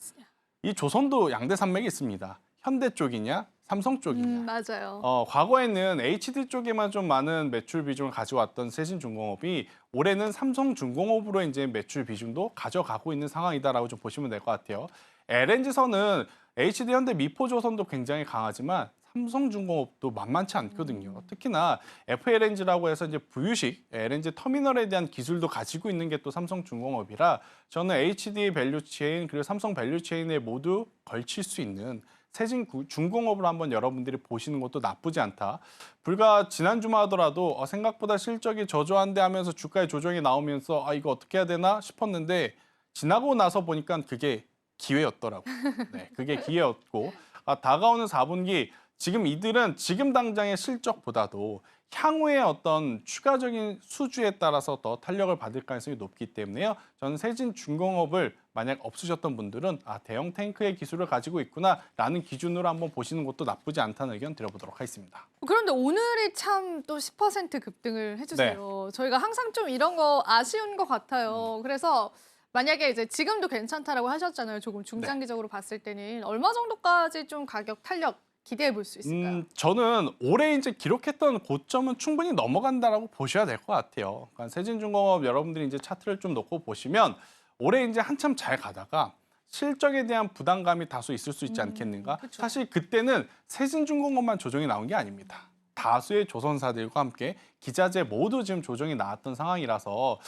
이 조선도 양대 산맥이 있습니다. 현대 쪽이냐, 삼성 쪽이냐. 맞아요. 과거에는 HD 쪽에만 좀 많은 매출 비중을 가져왔던 세진중공업이 올해는 삼성중공업으로 이제 매출 비중도 가져가고 있는 상황이다라고 좀 보시면 될 것 같아요. LNG선은 HD 현대 미포조선도 굉장히 강하지만 삼성중공업도 만만치 않거든요. 특히나 FLNG라고 해서 이제 부유식 LNG 터미널에 대한 기술도 가지고 있는 게 또 삼성중공업이라 저는 HD 밸류체인 그리고 삼성 밸류체인에 모두 걸칠 수 있는 세진중공업을 한번 여러분들이 보시는 것도 나쁘지 않다. 불과 지난 주말 하더라도 생각보다 실적이 저조한데 하면서 주가의 조정이 나오면서 이거 어떻게 해야 되나 싶었는데 지나고 나서 보니까 그게 기회였더라고요. 네, 그게 기회였고 다가오는 4분기 지금 이들은 지금 당장의 실적보다도 향후의 어떤 추가적인 수주에 따라서 더 탄력을 받을 가능성이 높기 때문에요. 저는 세진중공업을 만약 없으셨던 분들은 대형 탱크의 기술을 가지고 있구나라는 기준으로 한번 보시는 것도 나쁘지 않다는 의견 드려보도록 하겠습니다. 그런데 오늘이 참 또 10% 급등을 해주세요. 저희가 항상 좀 이런 거 아쉬운 것 같아요. 그래서 만약에 이제 지금도 괜찮다라고 하셨잖아요. 조금 중장기적으로 봤을 때는 얼마 정도까지 좀 가격 탄력 기대해 볼 수 있을까요? 저는 올해 이제 기록했던 고점은 충분히 넘어간다라고 보셔야 될 것 같아요. 그러니까 세진중공업 여러분들이 이제 차트를 좀 놓고 보시면 올해 이제 한참 잘 가다가 실적에 대한 부담감이 다소 있을 수 있지 않겠는가? 그쵸. 사실 그때는 세진중공업만 조정이 나온 게 아닙니다. 다수의 조선사들과 함께 기자재 모두 지금 조정이 나왔던 상황이라서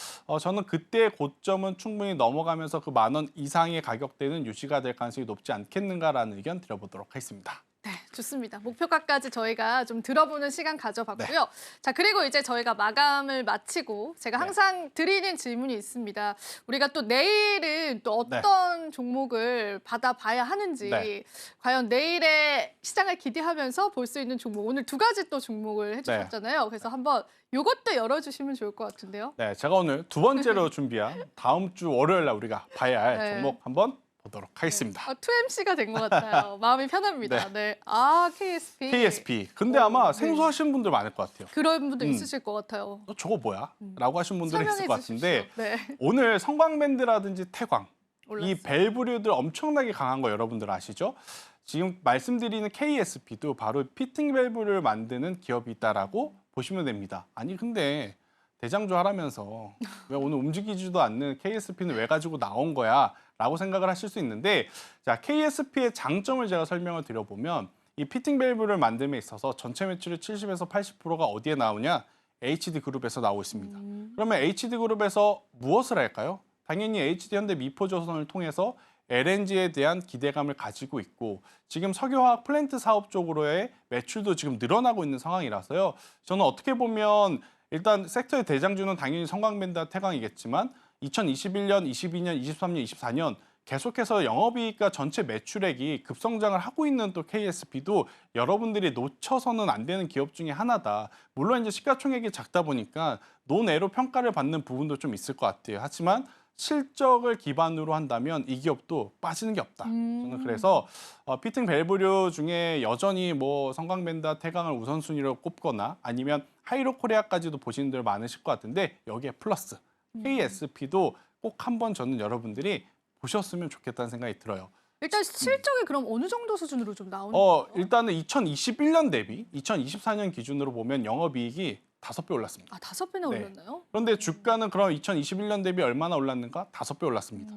저는 그때의 고점은 충분히 넘어가면서 그 10,000원 이상의 가격대는 유지가 될 가능성이 높지 않겠는가라는 의견 드려보도록 하겠습니다. 네, 좋습니다. 목표가까지 저희가 좀 들어보는 시간 가져봤고요. 자, 그리고 이제 저희가 마감을 마치고 제가 항상 드리는 질문이 있습니다. 우리가 또 내일은 또 어떤 종목을 받아봐야 하는지 과연 내일의 시장을 기대하면서 볼 수 있는 종목 오늘 2가지 또 종목을 해주셨잖아요. 그래서 한번 이것도 열어주시면 좋을 것 같은데요. 네, 제가 오늘 두 번째로 준비한 다음 주 월요일 날 우리가 봐야 할 종목 한번 보도록 하겠습니다. 2MC가 된 것 같아요. 마음이 편합니다. KSP. KSP. 근데 아마 생소하신 분들 많을 것 같아요. 그런 분들 있으실 것 같아요. 저거 뭐야? 라고 하신 분들이 있을 것 같은데 네. 오늘 성광밴드라든지 태광 올랐어요. 이 밸브류들 엄청나게 강한 거 여러분들 아시죠? 지금 말씀드리는 KSP도 바로 피팅 밸브를 만드는 기업이다라고 보시면 됩니다. 아니 근데 대장주 하라면서 왜 오늘 움직이지도 않는 KSP는 왜 가지고 나온 거야? 라고 생각을 하실 수 있는데 자 KSP의 장점을 제가 설명을 드려보면 이 피팅 밸브를 만듦에 있어서 전체 매출의 70에서 80%가 어디에 나오냐? HD그룹에서 나오고 있습니다. 그러면 HD그룹에서 무엇을 할까요? 당연히 HD현대 미포조선을 통해서 LNG에 대한 기대감을 가지고 있고 지금 석유화학 플랜트 사업 쪽으로의 매출도 지금 늘어나고 있는 상황이라서요. 저는 어떻게 보면 일단 섹터의 대장주는 당연히 성광밴드와 태광이겠지만 2021년, 22년, 23년, 24년 계속해서 영업이익과 전체 매출액이 급성장을 하고 있는 또 KSP도 여러분들이 놓쳐서는 안 되는 기업 중에 하나다. 물론 이제 시가총액이 작다 보니까 논외로 평가를 받는 부분도 좀 있을 것 같아요. 하지만 실적을 기반으로 한다면 이 기업도 빠지는 게 없다. 저는 그래서 피팅 밸브류 중에 여전히 뭐 성광밴드와 태광을 우선순위로 꼽거나 아니면 하이로코리아까지도 보시는 분들 많으실 것 같은데 여기에 플러스 KSP도 꼭 한번 저는 여러분들이 보셨으면 좋겠다는 생각이 들어요. 일단 실적이 그럼 어느 정도 수준으로 좀 나오는 거예요? 일단은 2021년 대비 2024년 기준으로 보면 영업이익이 5배 올랐습니다. 5배나 올랐나요? 그런데 주가는 그럼 2021년 대비 얼마나 올랐는가? 5배 올랐습니다.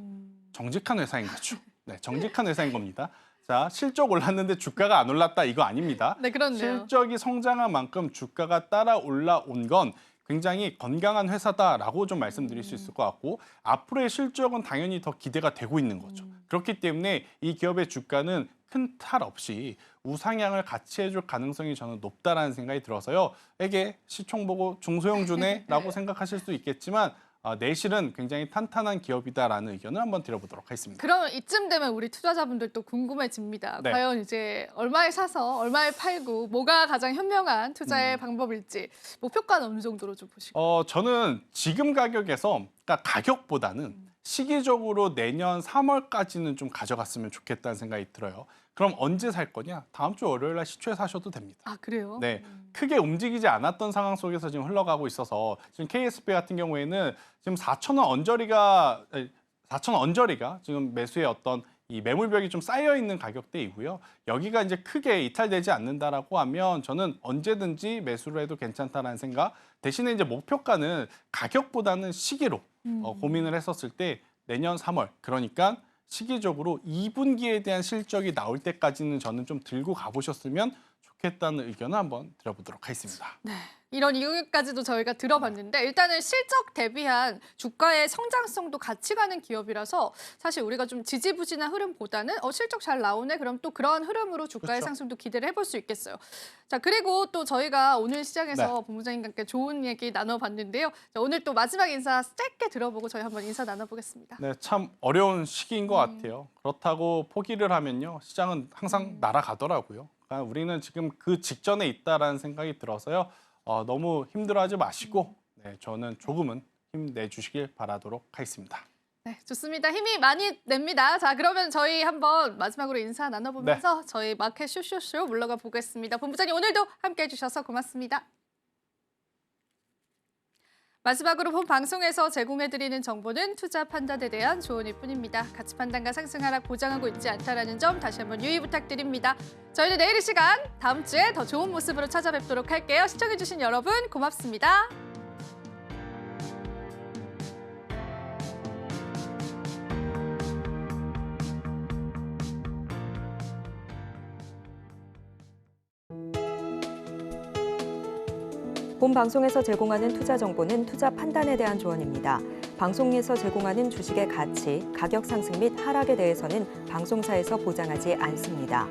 정직한 회사인 거죠. 네, 정직한 회사인 겁니다. 자, 실적 올랐는데 주가가 안 올랐다 이거 아닙니다. 네, 그렇네요. 실적이 성장한 만큼 주가가 따라 올라온 건 굉장히 건강한 회사다라고 좀 말씀드릴 수 있을 것 같고 앞으로의 실적은 당연히 더 기대가 되고 있는 거죠. 그렇기 때문에 이 기업의 주가는 큰 탈 없이 우상향을 같이 해줄 가능성이 저는 높다라는 생각이 들어서요. 에게 시총 보고 중소형 주네라고 생각하실 수 있겠지만 내실은 굉장히 탄탄한 기업이다라는 의견을 한번 드려보도록 하겠습니다. 그럼 이쯤 되면 우리 투자자분들도 궁금해집니다. 네. 과연 이제 얼마에 사서 얼마에 팔고 뭐가 가장 현명한 투자의 방법일지 목표가는 어느 정도로 좀 보시고. 저는 지금 가격에서 그러니까 가격보다는 시기적으로 내년 3월까지는 좀 가져갔으면 좋겠다는 생각이 들어요. 그럼 언제 살 거냐? 다음 주 월요일 날 시초에 사셔도 됩니다. 아, 그래요? 네, 크게 움직이지 않았던 상황 속에서 지금 흘러가고 있어서 지금 KSP 같은 경우에는 지금 4,000원 언저리가 지금 매수의 어떤 이 매물벽이 좀 쌓여 있는 가격대이고요. 여기가 이제 크게 이탈되지 않는다라고 하면 저는 언제든지 매수를 해도 괜찮다라는 생각. 대신에 이제 목표가는 가격보다는 시기로 고민을 했었을 때 내년 3월, 그러니까 시기적으로 2분기에 대한 실적이 나올 때까지는 저는 좀 들고 가보셨으면 좋겠다는 의견을 한번 드려보도록 하겠습니다. 네. 이런 이유까지도 저희가 들어봤는데 일단은 실적 대비한 주가의 성장성도 같이 가는 기업이라서 사실 우리가 좀 지지부진한 흐름보다는 실적 잘 나오네 그럼 또 그런 흐름으로 주가의 그렇죠. 상승도 기대를 해볼 수 있겠어요. 자, 그리고 또 저희가 오늘 시장에서 네. 본부장님과 함께 좋은 얘기 나눠봤는데요. 자, 오늘 또 마지막 인사 짧게 들어보고 저희 한번 인사 나눠보겠습니다. 네, 참 어려운 시기인 것 같아요. 그렇다고 포기를 하면요, 시장은 항상 날아가더라고요. 그러니까 우리는 지금 그 직전에 있다라는 생각이 들어서요. 너무 힘들어하지 마시고 네, 저는 조금은 힘내주시길 바라도록 하겠습니다. 네, 좋습니다. 힘이 많이 냅니다. 자, 그러면 저희 한번 마지막으로 인사 나눠보면서 저희 마켓 쇼쇼쇼 물러가 보겠습니다. 본부장님 오늘도 함께해 주셔서 고맙습니다. 마지막으로 본 방송에서 제공해드리는 정보는 투자 판단에 대한 조언일 뿐입니다. 가치 판단과 상승 하락 보장하고 있지 않다는 점 다시 한번 유의 부탁드립니다. 저희는 내일 이 시간 다음 주에 더 좋은 모습으로 찾아뵙도록 할게요. 시청해주신 여러분 고맙습니다. 본 방송에서 제공하는 투자 정보는 투자 판단에 대한 조언입니다. 방송에서 제공하는 주식의 가치, 가격 상승 및 하락에 대해서는 방송사에서 보장하지 않습니다.